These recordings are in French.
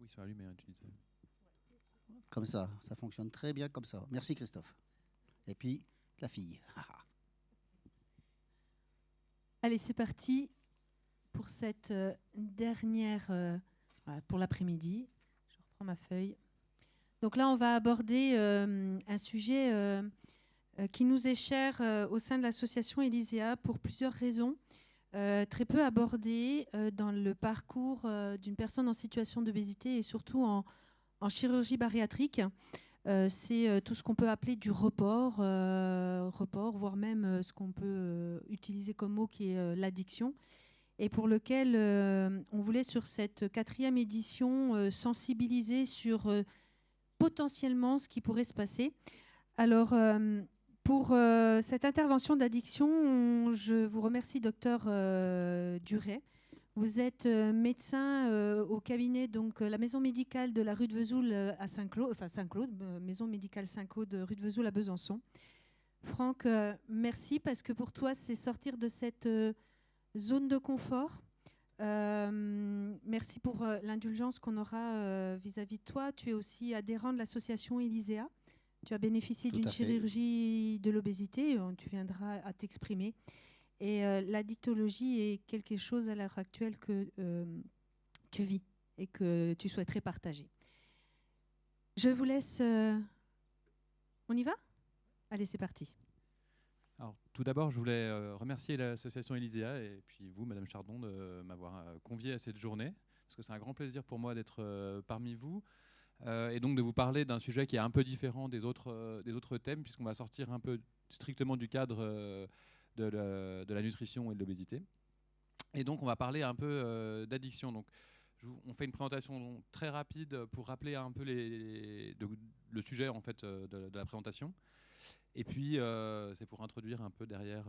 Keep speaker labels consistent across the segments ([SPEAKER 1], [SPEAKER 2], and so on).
[SPEAKER 1] ils sont allumés, hein, tu disais.
[SPEAKER 2] Comme ça fonctionne très bien comme ça. Merci Christophe. Et puis, la fille.
[SPEAKER 3] Allez, c'est parti pour cette dernière, voilà, pour l'après-midi. Je reprends ma feuille. Donc là, on va aborder un sujet qui nous est cher au sein de l'association Elyséa pour plusieurs raisons. Très peu abordé dans le parcours d'une personne en situation d'obésité et surtout en chirurgie bariatrique. C'est tout ce qu'on peut appeler du report, voire même ce qu'on peut utiliser comme mot qui est l'addiction, et pour lequel on voulait sur cette 4e édition sensibiliser sur potentiellement ce qui pourrait se passer. Alors, pour cette intervention d'addiction, je vous remercie, docteur Duret. Vous êtes médecin au cabinet, donc la maison médicale de la rue de Vesoul à Saint-Claude, maison médicale Saint-Claude, rue de Vesoul à Besançon. Franck, merci, parce que pour toi, c'est sortir de cette zone de confort. Merci pour l'indulgence qu'on aura vis-à-vis de toi. Tu es aussi adhérent de l'association Elyséa. Tu as bénéficié d'une chirurgie de l'obésité. Tu viendras à t'exprimer. Et l'addictologie est quelque chose à l'heure actuelle que tu vis et que tu souhaiterais partager. Je vous laisse... On y va ? Allez, c'est parti.
[SPEAKER 1] Alors, tout d'abord, je voulais remercier l'association Elyséa et puis vous, Madame Chardon, de m'avoir convié à cette journée, parce que c'est un grand plaisir pour moi d'être parmi vous et donc de vous parler d'un sujet qui est un peu différent des autres thèmes, puisqu'on va sortir un peu strictement du cadre de la nutrition et de l'obésité. Et donc, on va parler un peu d'addiction. Donc, on fait une présentation très rapide pour rappeler un peu le sujet en fait, de la présentation. Et puis, c'est pour introduire un peu derrière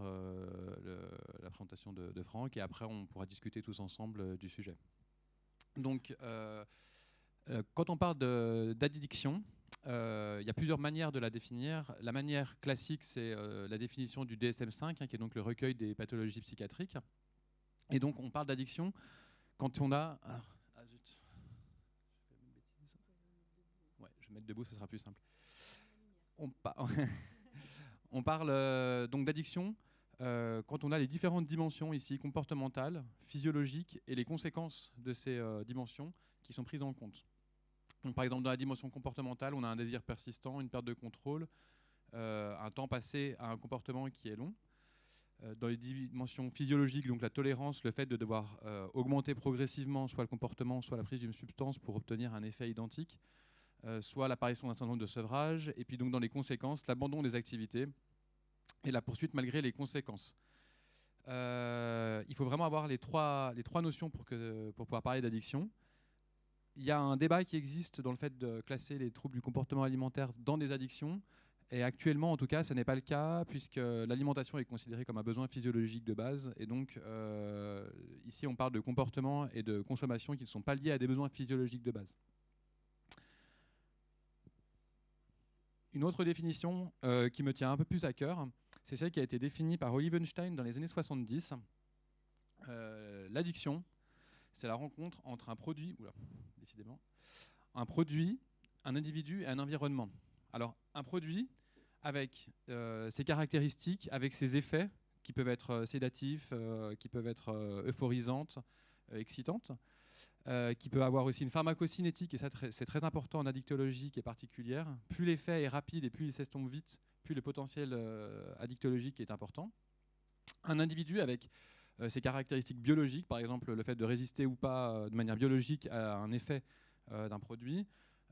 [SPEAKER 1] la présentation de Franck. Et après, on pourra discuter tous ensemble du sujet. Donc, quand on parle d'addiction, il y a plusieurs manières de la définir. La manière classique, c'est la définition du DSM-5, qui est donc le recueil des pathologies psychiatriques. Et donc, on parle d'addiction quand on a... Ah zut. Je fais une bêtise. Ouais, je vais mettre debout, ce sera plus simple. On parle donc d'addiction quand on a les différentes dimensions ici, comportementales, physiologiques, et les conséquences de ces dimensions qui sont prises en compte. Donc, par exemple, dans la dimension comportementale, on a un désir persistant, une perte de contrôle, un temps passé à un comportement qui est long. Dans les dimensions physiologiques, donc la tolérance, le fait de devoir augmenter progressivement soit le comportement, soit la prise d'une substance pour obtenir un effet identique, soit l'apparition d'un syndrome de sevrage, et puis donc dans les conséquences, l'abandon des activités et la poursuite malgré les conséquences. Il faut vraiment avoir les trois notions pour pouvoir parler d'addiction. Il y a un débat qui existe dans le fait de classer les troubles du comportement alimentaire dans des addictions. Et actuellement, en tout cas, ce n'est pas le cas, puisque l'alimentation est considérée comme un besoin physiologique de base. Et donc, ici, on parle de comportement et de consommation qui ne sont pas liés à des besoins physiologiques de base. Une autre définition qui me tient un peu plus à cœur, c'est celle qui a été définie par Olivenstein dans les années 70. L'addiction, c'est la rencontre entre un produit, un individu et un environnement. Alors, un produit avec ses caractéristiques, avec ses effets, qui peuvent être sédatifs, qui peuvent être euphorisantes, excitantes, qui peut avoir aussi une pharmacocinétique, et ça c'est très important en addictologie qui est particulière. Plus l'effet est rapide et plus il s'estompe vite, plus le potentiel addictologique est important. Un individu avec ses caractéristiques biologiques, par exemple le fait de résister ou pas de manière biologique à un effet d'un produit,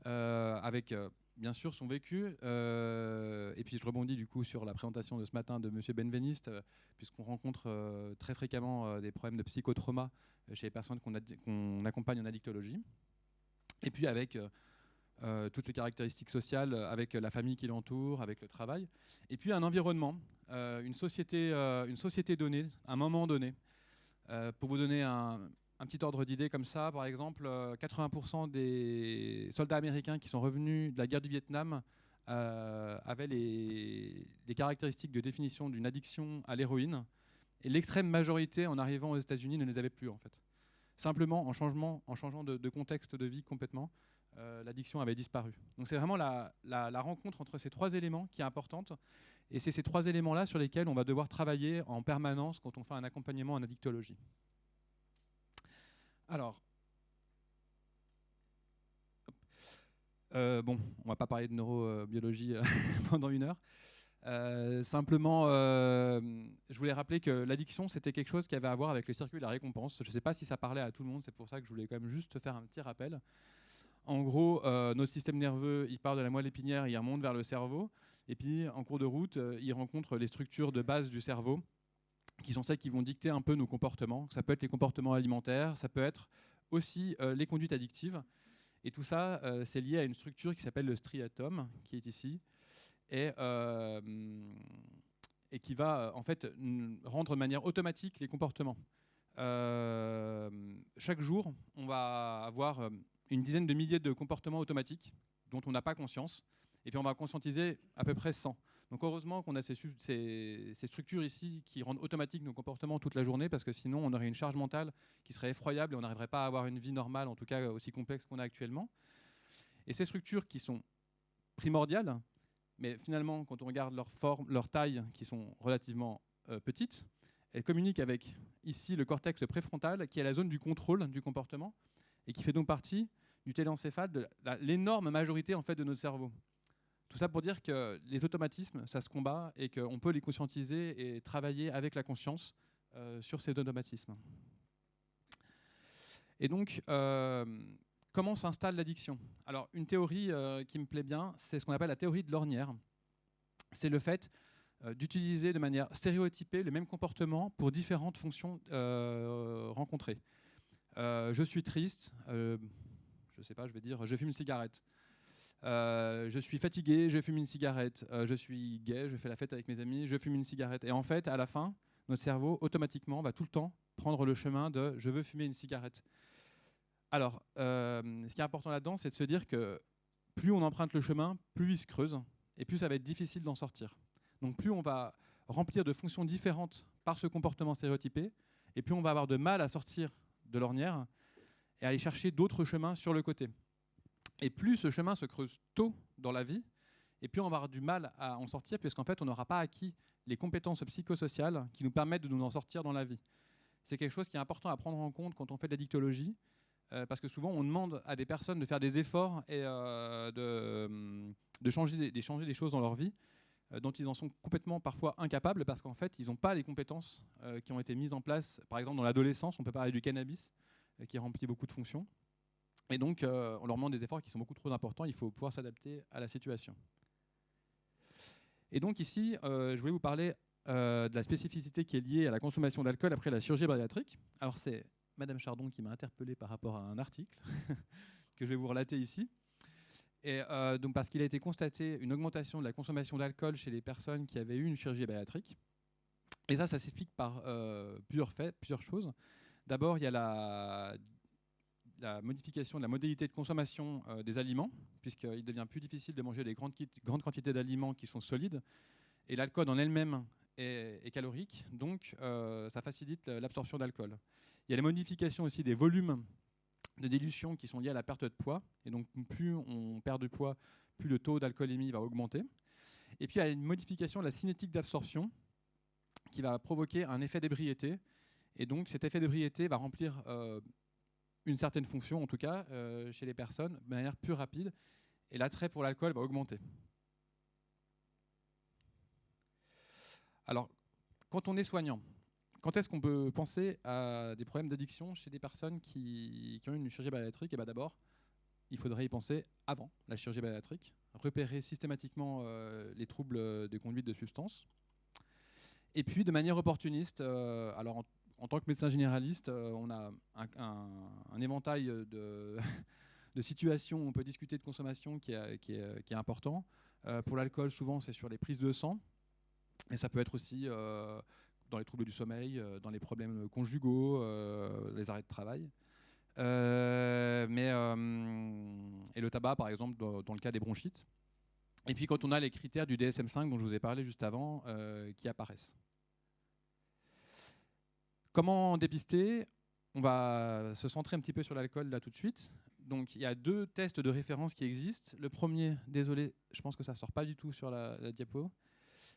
[SPEAKER 1] avec bien sûr son vécu, et puis je rebondis du coup sur la présentation de ce matin de M. Benveniste, puisqu'on rencontre très fréquemment des problèmes de psychotrauma chez les personnes qu'on accompagne en addictologie, et puis avec toutes les caractéristiques sociales, avec la famille qui l'entoure, avec le travail, et puis un environnement, une société donnée, un moment donné. Pour vous donner un petit ordre d'idée comme ça, par exemple, 80% des soldats américains qui sont revenus de la guerre du Vietnam avaient les caractéristiques de définition d'une addiction à l'héroïne, et l'extrême majorité, en arrivant aux États-Unis, ne les avait plus en fait. simplement en changeant de contexte de vie complètement, l'addiction avait disparu. Donc c'est vraiment la rencontre entre ces trois éléments qui est importante, et c'est ces trois éléments-là sur lesquels on va devoir travailler en permanence quand on fait un accompagnement en addictologie. Alors, bon, on ne va pas parler de neurobiologie pendant 1 heure. Simplement, je voulais rappeler que l'addiction, c'était quelque chose qui avait à voir avec le circuit de la récompense. Je ne sais pas si ça parlait à tout le monde, c'est pour ça que je voulais quand même juste faire un petit rappel. En gros, notre système nerveux, il part de la moelle épinière, il remonte vers le cerveau, et puis en cours de route, il rencontre les structures de base du cerveau, qui sont celles qui vont dicter un peu nos comportements. Ça peut être les comportements alimentaires, ça peut être aussi les conduites addictives. Et tout ça, c'est lié à une structure qui s'appelle le striatum, qui est ici, et qui va en fait rendre de manière automatique les comportements. Chaque jour, on va avoir une dizaine de milliers de comportements automatiques dont on n'a pas conscience, et puis on va conscientiser à peu près 100. Donc heureusement qu'on a ces structures ici qui rendent automatique nos comportements toute la journée, parce que sinon on aurait une charge mentale qui serait effroyable et on n'arriverait pas à avoir une vie normale, en tout cas aussi complexe qu'on a actuellement. Et ces structures qui sont primordiales, mais finalement quand on regarde leur forme, leur taille, qui sont relativement petites, elles communiquent avec ici le cortex préfrontal, qui est la zone du contrôle du comportement, et qui fait donc partie du téléencéphale, de l'énorme majorité en fait, de notre cerveau. Tout ça pour dire que les automatismes, ça se combat et qu'on peut les conscientiser et travailler avec la conscience sur ces automatismes. Et donc, comment s'installe l'addiction? Alors, une théorie qui me plaît bien, c'est ce qu'on appelle la théorie de l'ornière. C'est le fait d'utiliser de manière stéréotypée le même comportement pour différentes fonctions rencontrées. Je suis triste, je ne sais pas, je vais dire je fume une cigarette. Je suis fatigué, je fume une cigarette. Je suis gay, je fais la fête avec mes amis, je fume une cigarette. Et en fait, à la fin, notre cerveau, automatiquement, va tout le temps prendre le chemin de « je veux fumer une cigarette ». Alors, ce qui est important là-dedans, c'est de se dire que plus on emprunte le chemin, plus il se creuse, et plus ça va être difficile d'en sortir. Donc plus on va remplir de fonctions différentes par ce comportement stéréotypé, et plus on va avoir de mal à sortir de l'ornière et aller chercher d'autres chemins sur le côté. Et plus ce chemin se creuse tôt dans la vie, et plus on va avoir du mal à en sortir, puisqu'en fait, on n'aura pas acquis les compétences psychosociales qui nous permettent de nous en sortir dans la vie. C'est quelque chose qui est important à prendre en compte quand on fait de l'addictologie, parce que souvent, on demande à des personnes de faire des efforts et de changer des choses dans leur vie, dont ils en sont complètement parfois incapables, parce qu'en fait, ils n'ont pas les compétences qui ont été mises en place. Par exemple, dans l'adolescence, on peut parler du cannabis, qui remplit beaucoup de fonctions. Et donc, on leur demande des efforts qui sont beaucoup trop importants. Il faut pouvoir s'adapter à la situation. Et donc ici, je voulais vous parler de la spécificité qui est liée à la consommation d'alcool après la chirurgie bariatrique. Alors, c'est Madame Chardon qui m'a interpellé par rapport à un article que je vais vous relater ici. Et donc, parce qu'il a été constaté une augmentation de la consommation d'alcool chez les personnes qui avaient eu une chirurgie bariatrique. Et ça s'explique par plusieurs choses. D'abord, il y a la modification de la modalité de consommation des aliments, puisqu'il devient plus difficile de manger des grandes quantités d'aliments qui sont solides, et l'alcool en elle-même est calorique, donc ça facilite l'absorption d'alcool. Il y a les modifications aussi des volumes de dilution qui sont liés à la perte de poids, et donc plus on perd de poids, plus le taux d'alcoolémie va augmenter. Et puis il y a une modification de la cinétique d'absorption qui va provoquer un effet d'ébriété, et donc cet effet d'ébriété va remplir une certaine fonction, en tout cas, chez les personnes, de manière plus rapide, et l'attrait pour l'alcool va augmenter. Alors, quand on est soignant, quand est-ce qu'on peut penser à des problèmes d'addiction chez des personnes qui ont une chirurgie bariatrique? Et bien d'abord, il faudrait y penser avant la chirurgie bariatrique, repérer systématiquement les troubles de conduite de substance. Et puis, de manière opportuniste, alors en tant que médecin généraliste, on a un éventail de situations où on peut discuter de consommation qui est important. Pour l'alcool, souvent, c'est sur les prises de sang. Et ça peut être aussi dans les troubles du sommeil, dans les problèmes conjugaux, les arrêts de travail. Et le tabac, par exemple, dans le cas des bronchites. Et puis quand on a les critères du DSM-5 dont je vous ai parlé juste avant qui apparaissent. Comment dépister? On va se centrer un petit peu sur l'alcool là tout de suite. Donc il y a 2 tests de référence qui existent. Le premier, désolé, je pense que ça ne sort pas du tout sur la diapo,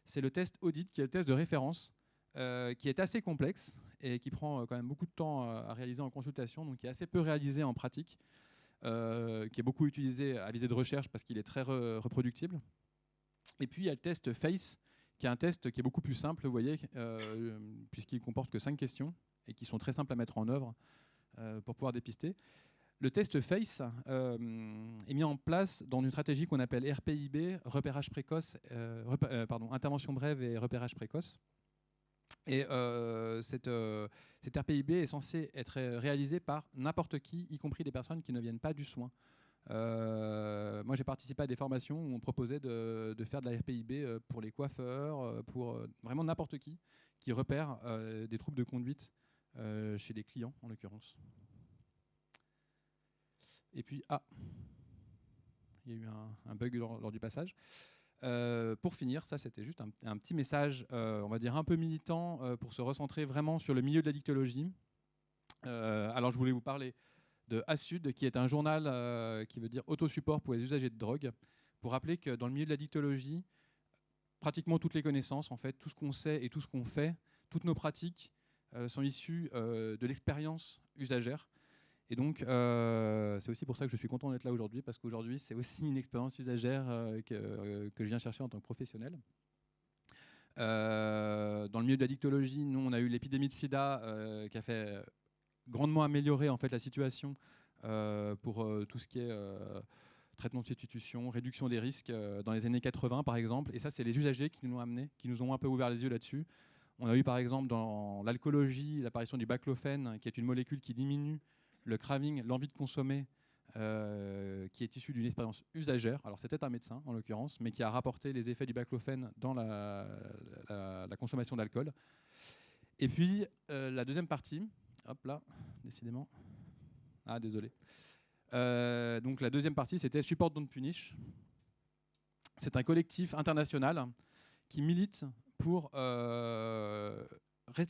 [SPEAKER 1] c'est le test audit, qui est le test de référence, qui est assez complexe et qui prend quand même beaucoup de temps à réaliser en consultation, donc qui est assez peu réalisé en pratique, qui est beaucoup utilisé à visée de recherche parce qu'il est très reproductible. Et puis il y a le test FACE, qui est un test qui est beaucoup plus simple, vous voyez, puisqu'il comporte que 5 questions et qui sont très simples à mettre en œuvre pour pouvoir dépister. Le test FACE est mis en place dans une stratégie qu'on appelle RPIB, repérage précoce, intervention brève et repérage précoce. Et cette RPIB est censée être réalisée par n'importe qui, y compris des personnes qui ne viennent pas du soin. Moi, j'ai participé à des formations où on proposait de faire de la RPIB pour les coiffeurs, pour vraiment n'importe qui repère des troubles de conduite chez des clients, en l'occurrence. Et puis, il y a eu un bug lors du passage. Pour finir, ça c'était juste un petit message, on va dire un peu militant, pour se recentrer vraiment sur le milieu de l'addictologie. Alors je voulais vous parler de ASUD, qui est un journal qui veut dire autosupport pour les usagers de drogue, pour rappeler que dans le milieu de l'addictologie, pratiquement toutes les connaissances, en fait, tout ce qu'on sait et tout ce qu'on fait, toutes nos pratiques sont issues de l'expérience usagère. Et donc, c'est aussi pour ça que je suis content d'être là aujourd'hui, parce qu'aujourd'hui, c'est aussi une expérience usagère que je viens chercher en tant que professionnel. Dans le milieu de l'addictologie, nous, on a eu l'épidémie de sida qui a fait grandement améliorer en fait, la situation pour tout ce qui est traitement de substitution, réduction des risques dans les années 80, par exemple. Et ça, c'est les usagers qui nous l'ont amené, qui nous ont un peu ouvert les yeux là-dessus. On a eu, par exemple, dans l'alcoolologie, l'apparition du baclofène, qui est une molécule qui diminue le craving, l'envie de consommer, qui est issu d'une expérience usagère. Alors c'était un médecin en l'occurrence, mais qui a rapporté les effets du baclofène dans la consommation d'alcool. Et puis la deuxième partie, hop là, décidément. Ah désolé. Donc la deuxième partie, c'était Support Don't Punish. C'est un collectif international qui milite pour le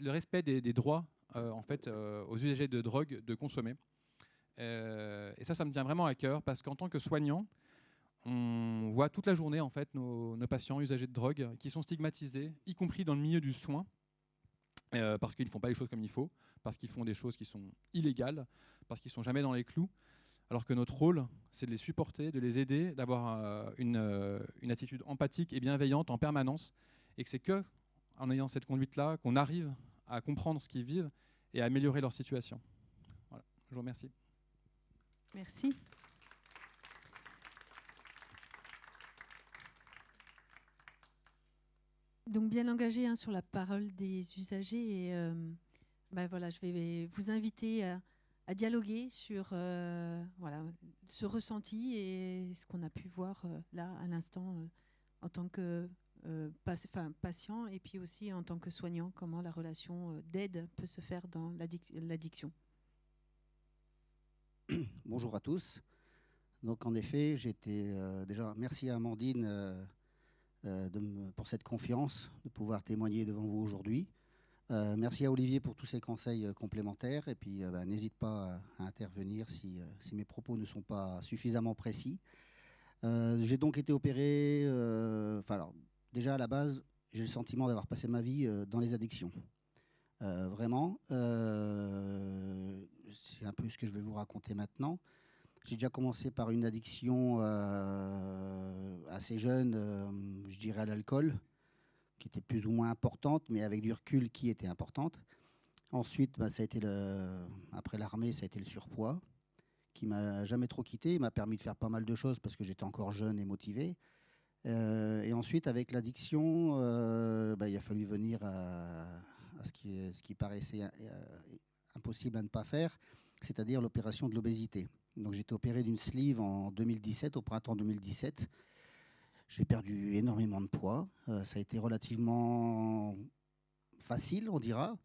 [SPEAKER 1] respect des droits en fait, aux usagers de drogue de consommer. Et ça me tient vraiment à cœur parce qu'en tant que soignant, on voit toute la journée en fait, nos patients usagers de drogue qui sont stigmatisés, y compris dans le milieu du soin, parce qu'ils ne font pas les choses comme il faut, parce qu'ils font des choses qui sont illégales, parce qu'ils ne sont jamais dans les clous, alors que notre rôle, c'est de les supporter, de les aider, d'avoir une attitude empathique et bienveillante en permanence, et que c'est qu'en ayant cette conduite-là qu'on arrive à comprendre ce qu'ils vivent et à améliorer leur situation. Voilà, je vous remercie.
[SPEAKER 3] Merci. Donc bien engagé sur la parole des usagers et voilà, je vais vous inviter à dialoguer sur voilà, ce ressenti et ce qu'on a pu voir là à l'instant en tant que patient et puis aussi en tant que soignant, comment la relation d'aide peut se faire dans l'addiction.
[SPEAKER 2] Bonjour à tous. Donc en effet, j'étais déjà merci à Amandine pour cette confiance de pouvoir témoigner devant vous aujourd'hui. Merci à Olivier pour tous ses conseils complémentaires et puis n'hésite pas à intervenir si mes propos ne sont pas suffisamment précis. J'ai donc été opéré, alors déjà à la base, j'ai le sentiment d'avoir passé ma vie dans les addictions. Vraiment, c'est un peu ce que je vais vous raconter maintenant. J'ai déjà commencé par une addiction assez jeune, je dirais à l'alcool, qui était plus ou moins importante, mais avec du recul, qui était importante. Ensuite, ça a été après l'armée, ça a été le surpoids, qui m'a jamais trop quitté. Il m'a permis de faire pas mal de choses parce que j'étais encore jeune et motivé. Et ensuite, avec l'addiction, il a fallu venir à ce qui paraissait impossible à ne pas faire, c'est-à-dire l'opération de l'obésité. Donc j'ai été opéré d'une sleeve en 2017, au printemps 2017. J'ai perdu énormément de poids. Ça a été relativement facile, on dira.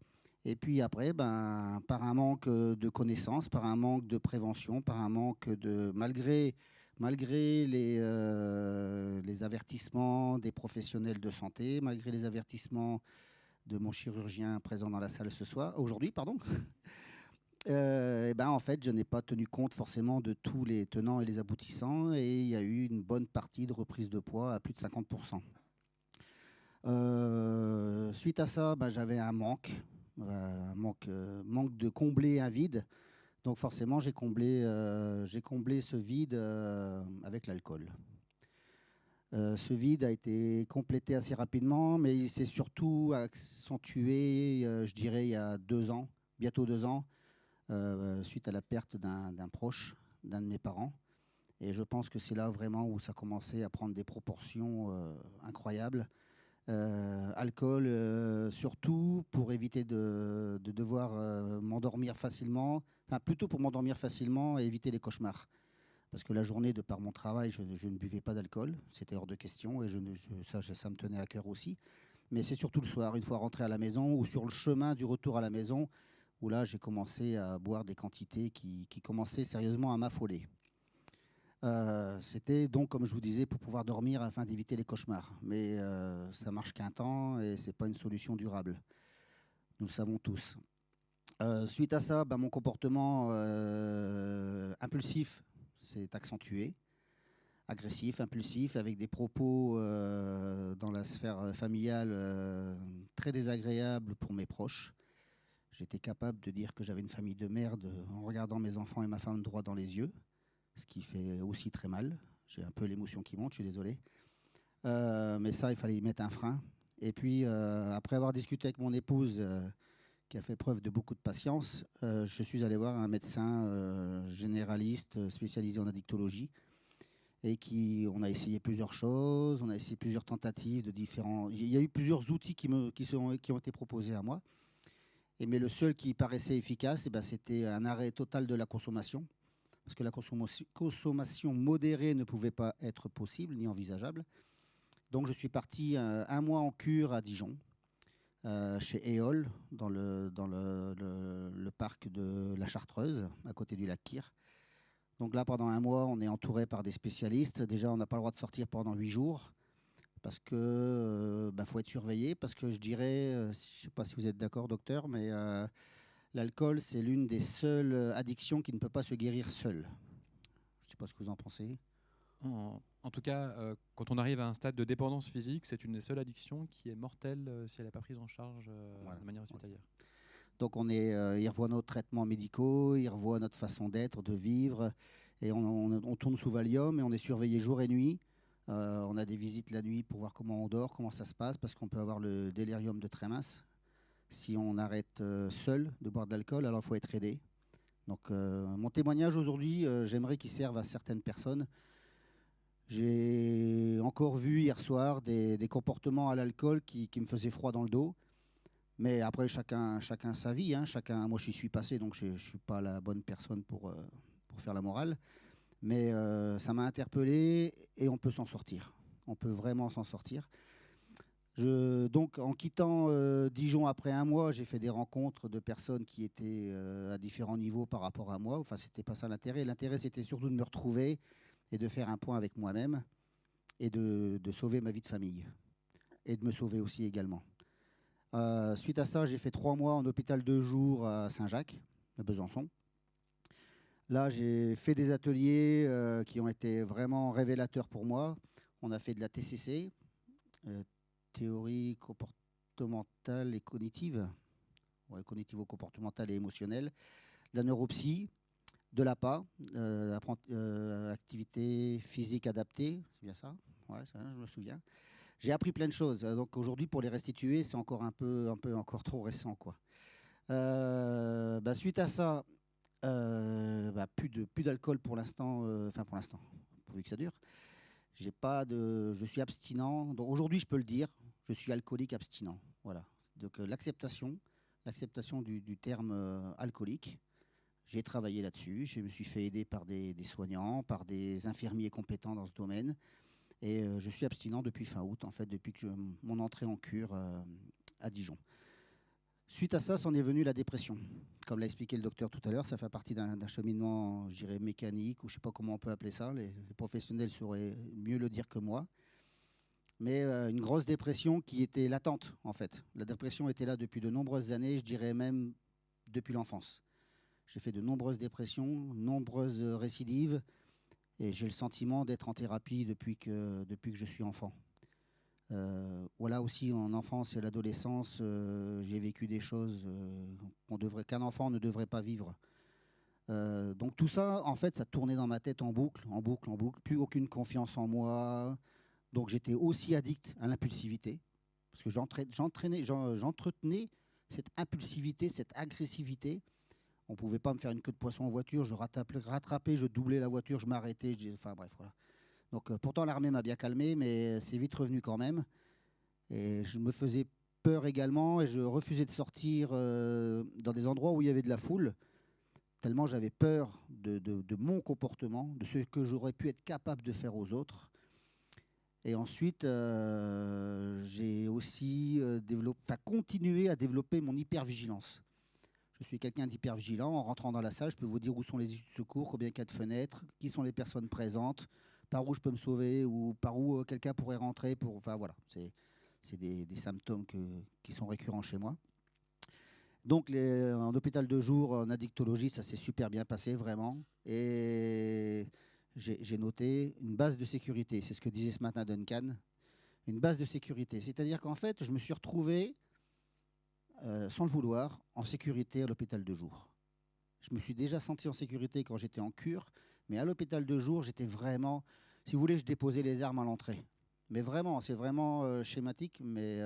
[SPEAKER 2] Et puis après, par un manque de connaissances, par un manque de prévention, par un manque de... Malgré les avertissements des professionnels de santé, malgré les avertissements de mon chirurgien présent dans la salle aujourd'hui, Et ben, en fait, je n'ai pas tenu compte forcément de tous les tenants et les aboutissants, et il y a eu une bonne partie de reprise de poids à plus de 50%. Suite à ça, ben, j'avais un manque de combler un vide. Donc forcément, j'ai comblé ce vide avec l'alcool. Ce vide a été complété assez rapidement, mais il s'est surtout accentué, je dirais, il y a 2 ans, bientôt 2 ans, suite à la perte d'un proche, d'un de mes parents. Et je pense que c'est là vraiment où ça a commencé à prendre des proportions incroyables. Alcool, surtout pour éviter de devoir m'endormir facilement, enfin plutôt pour m'endormir facilement et éviter les cauchemars. Parce que la journée, de par mon travail, je ne buvais pas d'alcool, c'était hors de question, et ça me tenait à cœur aussi. Mais c'est surtout le soir, une fois rentré à la maison, ou sur le chemin du retour à la maison, où là, j'ai commencé à boire des quantités qui commençaient sérieusement à m'affoler. C'était donc, comme je vous disais, pour pouvoir dormir afin d'éviter les cauchemars. Mais ça marche qu'un temps et ce n'est pas une solution durable. Nous le savons tous. Suite à ça, mon comportement impulsif s'est accentué. Agressif, impulsif, avec des propos dans la sphère familiale très désagréables pour mes proches. J'étais capable de dire que j'avais une famille de merde en regardant mes enfants et ma femme droit dans les yeux, ce qui fait aussi très mal. J'ai un peu l'émotion qui monte, je suis désolé. Mais ça, il fallait y mettre un frein. Et puis, après avoir discuté avec mon épouse, qui a fait preuve de beaucoup de patience, je suis allé voir un médecin généraliste spécialisé en addictologie. Et on a essayé plusieurs choses, on a essayé plusieurs tentatives de différents... Il y a eu plusieurs outils qui ont été proposés à moi. Mais le seul qui paraissait efficace, c'était un arrêt total de la consommation. Parce que la consommation modérée ne pouvait pas être possible ni envisageable. Donc je suis parti 1 mois en cure à Dijon, chez Éole, dans le parc de la Chartreuse, à côté du lac Kyr. Donc là, pendant 1 mois, on est entouré par des spécialistes. Déjà, on n'a pas le droit de sortir pendant 8 jours, parce que faut être surveillé, parce que je dirais, je ne sais pas si vous êtes d'accord, docteur, mais l'alcool, c'est l'une des seules addictions qui ne peut pas se guérir seule. Je ne sais pas ce que vous en pensez.
[SPEAKER 1] En tout cas, quand on arrive à un stade de dépendance physique, c'est une des seules addictions qui est mortelle si elle n'est pas prise en charge de manière hospitalière.
[SPEAKER 2] Donc il revoit nos traitements médicaux, il revoit notre façon d'être, de vivre, et on tourne sous Valium et on est surveillé jour et nuit. On a des visites la nuit pour voir comment on dort, comment ça se passe, parce qu'on peut avoir le délirium de très mince. Si on arrête seul de boire de l'alcool, alors il faut être aidé. Donc mon témoignage aujourd'hui, j'aimerais qu'il serve à certaines personnes. J'ai encore vu hier soir des comportements à l'alcool qui me faisaient froid dans le dos. Mais après, chacun sa vie. Hein. Moi, je suis passé, donc je ne suis pas la bonne personne pour faire la morale. Mais ça m'a interpellé et on peut s'en sortir. On peut vraiment s'en sortir. Donc, en quittant Dijon après 1 mois, j'ai fait des rencontres de personnes qui étaient à différents niveaux par rapport à moi. Enfin, c'était pas ça l'intérêt. L'intérêt, c'était surtout de me retrouver et de faire un point avec moi-même et de sauver ma vie de famille et de me sauver aussi également. Suite à ça, j'ai fait 3 mois en hôpital de jour à Saint-Jacques, à Besançon. Là, j'ai fait des ateliers qui ont été vraiment révélateurs pour moi. On a fait de la TCC, théorie comportementale et cognitive, cognitivo-comportementale et émotionnelle, de la neuropsy, de l'APA, activité physique adaptée, c'est bien ça? Ouais, ça, je me souviens. J'ai appris plein de choses. Donc aujourd'hui, pour les restituer, c'est encore un peu encore trop récent, quoi. Suite à ça, plus d'alcool pour l'instant. Pour l'instant, pourvu que ça dure. Je suis abstinent. Donc aujourd'hui, je peux le dire, je suis alcoolique abstinent. Voilà. Donc l'acceptation du terme alcoolique. J'ai travaillé là-dessus. Je me suis fait aider par des soignants, par des infirmiers compétents dans ce domaine. Et je suis abstinent depuis fin août, en fait, depuis que mon entrée en cure à Dijon. Suite à ça, c'en est venu la dépression. Comme l'a expliqué le docteur tout à l'heure, ça fait partie d'un cheminement, je dirais, mécanique, ou je ne sais pas comment on peut appeler ça. Les professionnels sauraient mieux le dire que moi. Mais une grosse dépression qui était latente, en fait. La dépression était là depuis de nombreuses années, je dirais même depuis l'enfance. J'ai fait de nombreuses dépressions, nombreuses récidives, et j'ai le sentiment d'être en thérapie depuis que je suis enfant. Voilà aussi, en enfance et l'adolescence, j'ai vécu des choses qu'un enfant ne devrait pas vivre. Donc tout ça, en fait, ça tournait dans ma tête en boucle, en boucle, en boucle. Plus aucune confiance en moi. Donc j'étais aussi addict à l'impulsivité, parce que j'entretenais cette impulsivité, cette agressivité. On ne pouvait pas me faire une queue de poisson en voiture, je rattrapais, je doublais la voiture, je m'arrêtais, enfin bref, voilà. Donc pourtant l'armée m'a bien calmé, mais c'est vite revenu quand même. Et je me faisais peur également, et je refusais de sortir dans des endroits où il y avait de la foule, tellement j'avais peur de mon comportement, de ce que j'aurais pu être capable de faire aux autres. Et ensuite, j'ai aussi continué à développer mon hypervigilance. Je suis quelqu'un d'hypervigilant. En rentrant dans la salle, je peux vous dire où sont les issues de secours, combien il y a de fenêtres, qui sont les personnes présentes, par où je peux me sauver ou par où quelqu'un pourrait rentrer. Enfin voilà, c'est des symptômes qui sont récurrents chez moi. Donc en hôpital de jour, en addictologie, ça s'est super bien passé, vraiment. Et j'ai noté une base de sécurité. C'est ce que disait ce matin Duncan. Une base de sécurité. C'est-à-dire qu'en fait, je me suis retrouvé, sans le vouloir, en sécurité à l'hôpital de jour. Je me suis déjà senti en sécurité quand j'étais en cure, mais à l'hôpital de jour, j'étais vraiment... Si vous voulez, je déposais les armes à l'entrée. Mais vraiment, c'est vraiment schématique, mais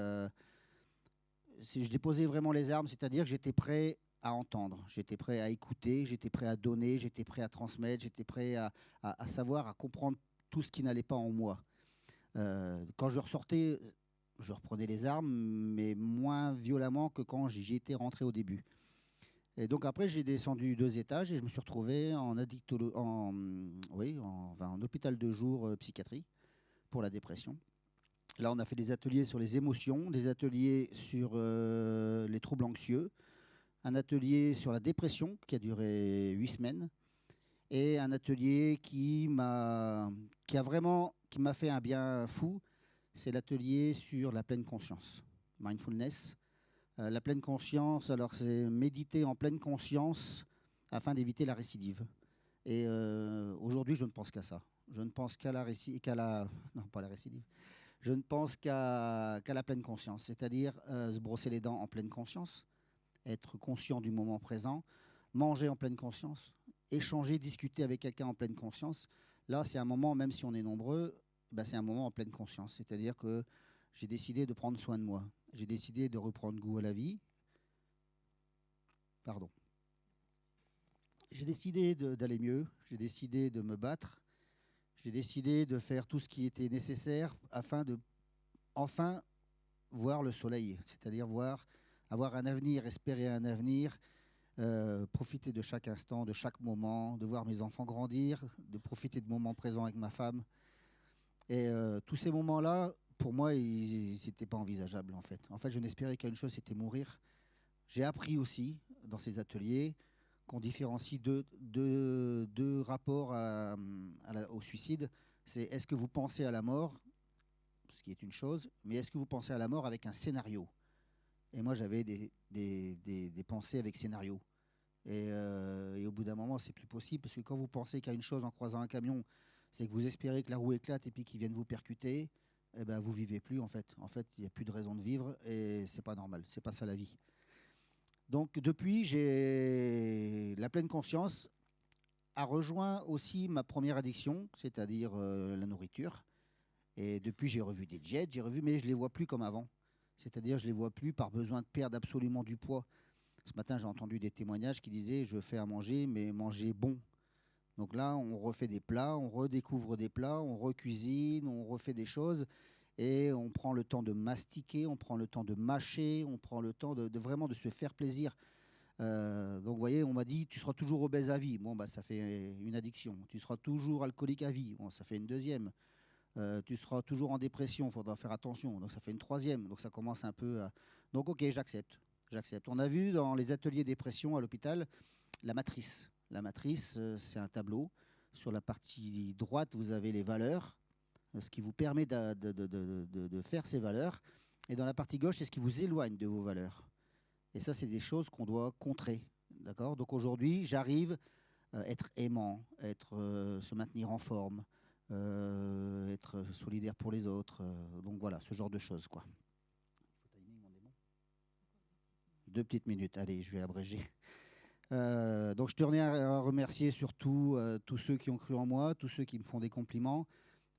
[SPEAKER 2] si je déposais vraiment les armes, c'est-à-dire que j'étais prêt à entendre, j'étais prêt à écouter, j'étais prêt à donner, j'étais prêt à transmettre, j'étais prêt à savoir, à comprendre tout ce qui n'allait pas en moi. Quand je ressortais, je reprenais les armes, mais moins violemment que quand j'y étais rentré au début. Et donc après, j'ai descendu 2 étages et je me suis retrouvé en hôpital de jour psychiatrie pour la dépression. Là, on a fait des ateliers sur les émotions, des ateliers sur les troubles anxieux, un atelier sur la dépression qui a duré 8 semaines et un atelier qui m'a fait un bien fou. C'est l'atelier sur la pleine conscience, mindfulness. La pleine conscience, alors c'est méditer en pleine conscience afin d'éviter la récidive. Et aujourd'hui, je ne pense qu'à ça. Je ne pense qu'à la non, pas la récidive. Je ne pense qu'à la pleine conscience, c'est-à-dire se brosser les dents en pleine conscience, être conscient du moment présent, manger en pleine conscience, échanger, discuter avec quelqu'un en pleine conscience. Là, c'est un moment, même si on est nombreux, c'est un moment en pleine conscience. C'est-à-dire que j'ai décidé de prendre soin de moi. J'ai décidé de reprendre goût à la vie. Pardon. J'ai décidé d'aller mieux. J'ai décidé de me battre. J'ai décidé de faire tout ce qui était nécessaire afin de enfin voir le soleil, c'est-à-dire avoir un avenir, espérer un avenir, profiter de chaque instant, de chaque moment, de voir mes enfants grandir, de profiter de moments présents avec ma femme. Et tous ces moments-là, pour moi, ils n'étaient pas envisageables en fait. En fait, je n'espérais qu'une chose, c'était mourir. J'ai appris aussi dans ces ateliers qu'on différencie deux rapports au suicide. C'est est-ce que vous pensez à la mort, ce qui est une chose, mais est-ce que vous pensez à la mort avec un scénario? Et moi, j'avais des pensées avec scénario. Et au bout d'un moment, c'est plus possible, parce que quand vous pensez qu'à une chose en croisant un camion, c'est que vous espérez que la roue éclate et puis qu'il vienne vous percuter, eh ben, vous vivez plus en fait. En fait, il n'y a plus de raison de vivre et c'est pas normal. C'est pas ça la vie. Donc depuis, j'ai la pleine conscience a rejoint aussi ma première addiction, c'est-à-dire la nourriture. Et depuis, j'ai revu des diètes, mais je les vois plus comme avant. C'est-à-dire, je les vois plus par besoin de perdre absolument du poids. Ce matin, j'ai entendu des témoignages qui disaient « je fais à manger, mais manger bon ». Donc là, on refait des plats, on redécouvre des plats, on recuisine, on refait des choses et on prend le temps de mastiquer, on prend le temps de mâcher, on prend le temps de vraiment de se faire plaisir. Donc vous voyez, on m'a dit tu seras toujours obèse à vie. Bon, ça fait une addiction. Tu seras toujours alcoolique à vie. Bon, ça fait une deuxième. Tu seras toujours en dépression, il faudra faire attention. Donc ça fait une troisième. Donc ça commence un peu à... Donc ok, j'accepte. On a vu dans les ateliers dépression à l'hôpital la matrice. La matrice, c'est un tableau. Sur la partie droite, vous avez les valeurs, ce qui vous permet de faire ces valeurs. Et dans la partie gauche, c'est ce qui vous éloigne de vos valeurs. Et ça, c'est des choses qu'on doit contrer. D'accord. Donc aujourd'hui, j'arrive à être aimant, se maintenir en forme, être solidaire pour les autres. Donc voilà, ce genre de choses, quoi. 2 petites minutes. Allez, je vais abréger. Donc je tenais à remercier surtout tous ceux qui ont cru en moi, tous ceux qui me font des compliments.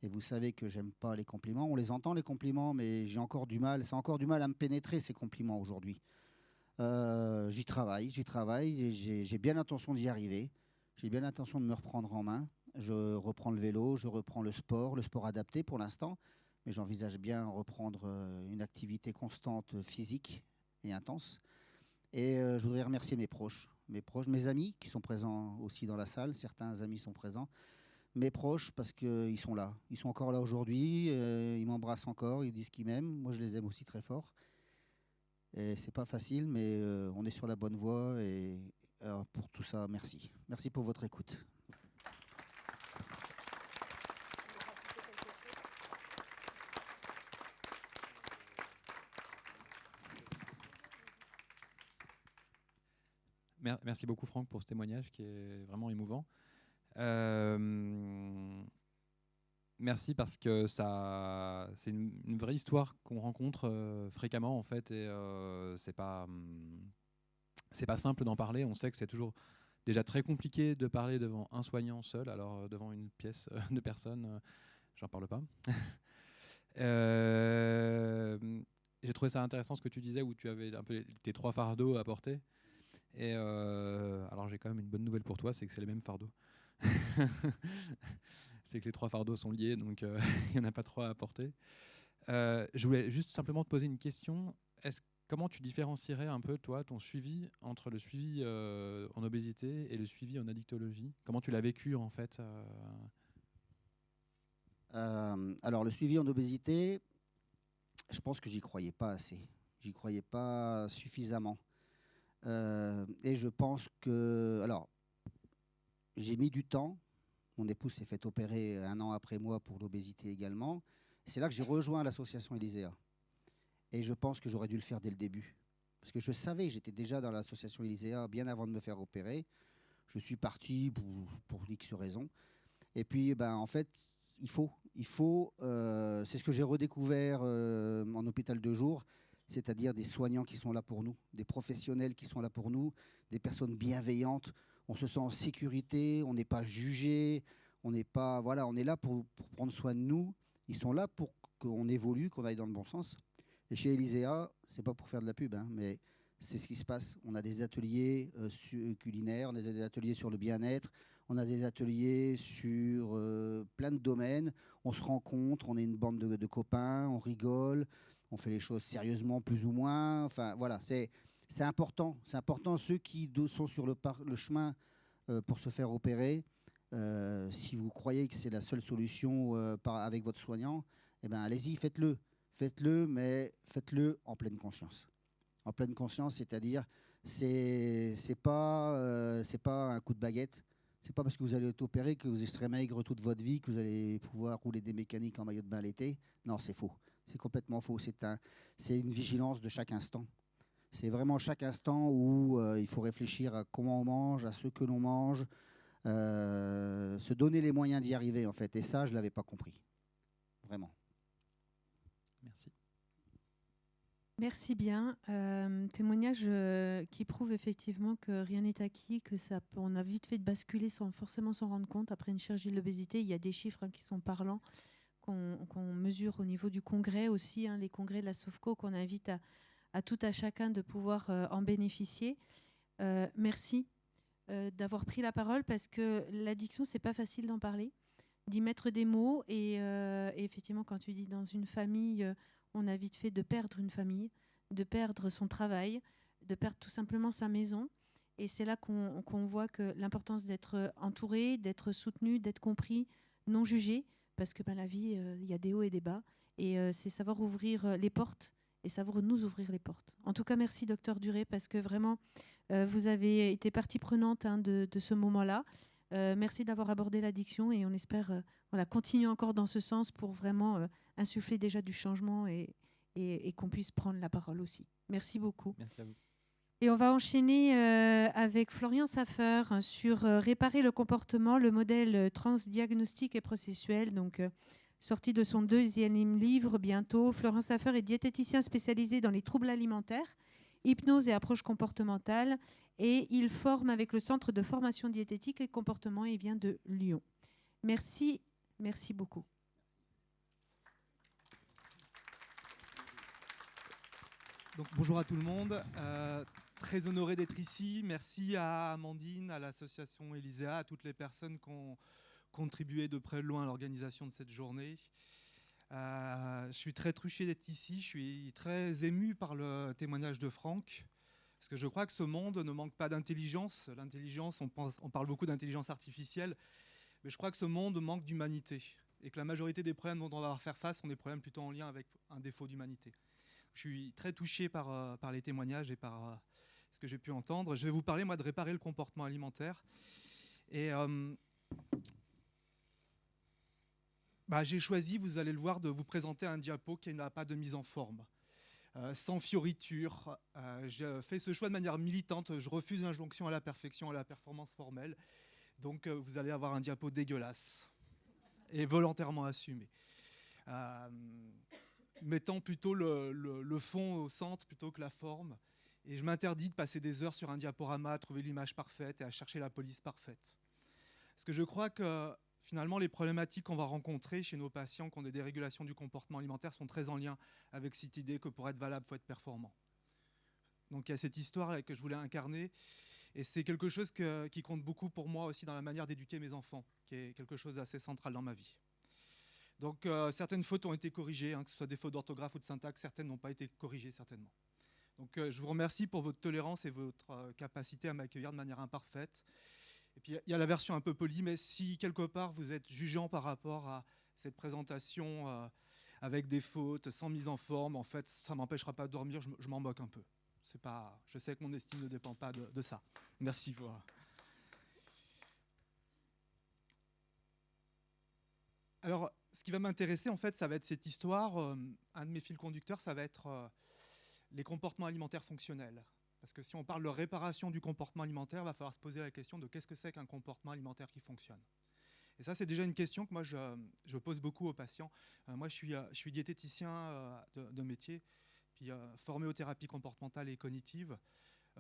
[SPEAKER 2] Et vous savez que j'aime pas les compliments. On les entend, les compliments, mais j'ai encore du mal. C'est encore du mal à me pénétrer, ces compliments, aujourd'hui. J'y travaille. Et j'ai bien l'intention d'y arriver. J'ai bien l'intention de me reprendre en main. Je reprends le vélo, je reprends le sport adapté pour l'instant. Mais j'envisage bien reprendre une activité constante physique et intense. Et je voudrais remercier mes proches, mes amis qui sont présents aussi dans la salle. Certains amis sont présents. Mes proches, parce qu'ils sont là. Ils sont encore là aujourd'hui. Ils m'embrassent encore. Ils disent qu'ils m'aiment. Moi, je les aime aussi très fort. Et c'est pas facile, mais on est sur la bonne voie. Et alors, pour tout ça, merci. Merci pour votre écoute.
[SPEAKER 1] Merci beaucoup Franck pour ce témoignage qui est vraiment émouvant. Merci parce que c'est une vraie histoire qu'on rencontre fréquemment en fait, et c'est pas simple d'en parler. On sait que c'est toujours déjà très compliqué de parler devant un soignant seul, alors devant une pièce de personnes, j'en parle pas. J'ai trouvé ça intéressant ce que tu disais où tu avais un peu tes 3 fardeaux à porter. Et alors j'ai quand même une bonne nouvelle pour toi, c'est que c'est les mêmes fardeaux. C'est que les 3 fardeaux sont liés, donc il n'y en a pas 3 à porter. Je voulais juste simplement te poser une question. Comment tu différencierais un peu, toi, ton suivi entre le suivi en obésité et le suivi en addictologie? Comment tu l'as vécu, en fait
[SPEAKER 2] Alors, le suivi en obésité, je pense que j'y croyais pas assez. J'y croyais pas suffisamment. Et je pense que... Alors, j'ai mis du temps. Mon épouse s'est fait opérer 1 an après moi pour l'obésité également. C'est là que j'ai rejoint l'association Elisea. Et je pense que j'aurais dû le faire dès le début. Parce que je savais, j'étais déjà dans l'association Elisea bien avant de me faire opérer. Je suis parti pour X raisons. Et puis, en fait, il faut. C'est ce que j'ai redécouvert en hôpital de jour, c'est-à-dire des soignants qui sont là pour nous, des professionnels qui sont là pour nous, des personnes bienveillantes. On se sent en sécurité, on n'est pas jugé, on est là pour prendre soin de nous. Ils sont là pour qu'on évolue, qu'on aille dans le bon sens. Et chez Elisea, c'est pas pour faire de la pub, mais c'est ce qui se passe. On a des ateliers culinaires, on a des ateliers sur le bien-être, on a des ateliers sur plein de domaines. On se rencontre, on est une bande de copains, on rigole, on fait les choses sérieusement plus ou moins. Enfin voilà, c'est important. C'est important. Ceux qui sont sur le chemin pour se faire opérer, si vous croyez que c'est la seule solution avec votre soignant, allez-y, faites-le. Faites-le, mais faites-le en pleine conscience. En pleine conscience, c'est-à-dire, c'est pas un coup de baguette. C'est pas parce que vous allez être opéré que vous serez maigre toute votre vie, que vous allez pouvoir rouler des mécaniques en maillot de bain l'été. Non, c'est faux. C'est complètement faux. C'est une vigilance de chaque instant. C'est vraiment chaque instant où il faut réfléchir à comment on mange, à ce que l'on mange, se donner les moyens d'y arriver, en fait. Et ça, je ne l'avais pas compris. Vraiment.
[SPEAKER 1] Merci.
[SPEAKER 3] Merci bien. Témoignage qui prouve effectivement que rien n'est acquis, que on a vite fait de basculer sans forcément s'en rendre compte. Après une chirurgie de l'obésité, il y a des chiffres qui sont parlants, qu'on mesure au niveau du congrès aussi, les congrès de la SOFCO, qu'on invite à tout à chacun de pouvoir en bénéficier. Merci d'avoir pris la parole, parce que l'addiction, c'est pas facile d'en parler, d'y mettre des mots. Et effectivement, quand tu dis dans une famille, on a vite fait de perdre une famille, de perdre son travail, de perdre tout simplement sa maison. Et c'est là qu'on voit que l'importance d'être entouré, d'être soutenu, d'être compris, non jugé, parce que la vie, il y a des hauts et des bas. Et c'est savoir ouvrir les portes et savoir nous ouvrir les portes. En tout cas, merci, docteur Duré, parce que vraiment, vous avez été partie prenante de ce moment-là. Merci d'avoir abordé l'addiction, et on espère continuer encore dans ce sens pour vraiment insuffler déjà du changement et qu'on puisse prendre la parole aussi. Merci beaucoup.
[SPEAKER 1] Merci à vous.
[SPEAKER 3] Et on va enchaîner avec Florian Saffer sur réparer le comportement, le modèle transdiagnostique et processuel. Donc, sorti de son 2e livre bientôt. Florian Saffer est diététicien spécialisé dans les troubles alimentaires, hypnose et approche comportementale. Et il forme avec le Centre de formation diététique et comportement. Il vient de Lyon. Merci beaucoup.
[SPEAKER 4] Donc, bonjour à tout le monde. Très honoré d'être ici. Merci à Amandine, à l'association Elisea, à toutes les personnes qui ont contribué de près ou de loin à l'organisation de cette journée. Je suis très touché d'être ici. Je suis très ému par le témoignage de Franck, parce que je crois que ce monde ne manque pas d'intelligence. L'intelligence, on parle beaucoup d'intelligence artificielle, mais je crois que ce monde manque d'humanité, et que la majorité des problèmes dont on va faire face sont des problèmes plutôt en lien avec un défaut d'humanité. Je suis très touché par les témoignages et par ce que j'ai pu entendre. Je vais vous parler, moi, de réparer le comportement alimentaire. Et j'ai choisi, vous allez le voir, de vous présenter un diapo qui n'a pas de mise en forme, sans fioriture. Je fais ce choix de manière militante. Je refuse l'injonction à la perfection, à la performance formelle. Donc, vous allez avoir un diapo dégueulasse et volontairement assumé. Mettant plutôt le fond au centre plutôt que la forme. Et je m'interdis de passer des heures sur un diaporama à trouver l'image parfaite et à chercher la police parfaite. Parce que je crois que finalement, les problématiques qu'on va rencontrer chez nos patients qui ont des dérégulations du comportement alimentaire sont très en lien avec cette idée que pour être valable, il faut être performant. Donc il y a cette histoire que je voulais incarner. Et c'est quelque chose qui compte beaucoup pour moi aussi dans la manière d'éduquer mes enfants, qui est quelque chose d'assez central dans ma vie. Donc certaines fautes ont été corrigées, que ce soit des fautes d'orthographe ou de syntaxe, certaines n'ont pas été corrigées certainement. Donc je vous remercie pour votre tolérance et votre capacité à m'accueillir de manière imparfaite. Et puis il y a la version un peu polie, mais si quelque part vous êtes jugeant par rapport à cette présentation avec des fautes, sans mise en forme, en fait ça ne m'empêchera pas de dormir, je m'en moque un peu. Je sais que mon estime ne dépend pas de ça. Merci. Alors, ce qui va m'intéresser, en fait, ça va être cette histoire. Un de mes fils conducteurs, ça va être les comportements alimentaires fonctionnels. Parce que si on parle de réparation du comportement alimentaire, il va falloir se poser la question de qu'est-ce que c'est qu'un comportement alimentaire qui fonctionne. Et ça, c'est déjà une question que moi, je pose beaucoup aux patients. Moi, je suis diététicien de métier, puis formé aux thérapies comportementales et cognitives.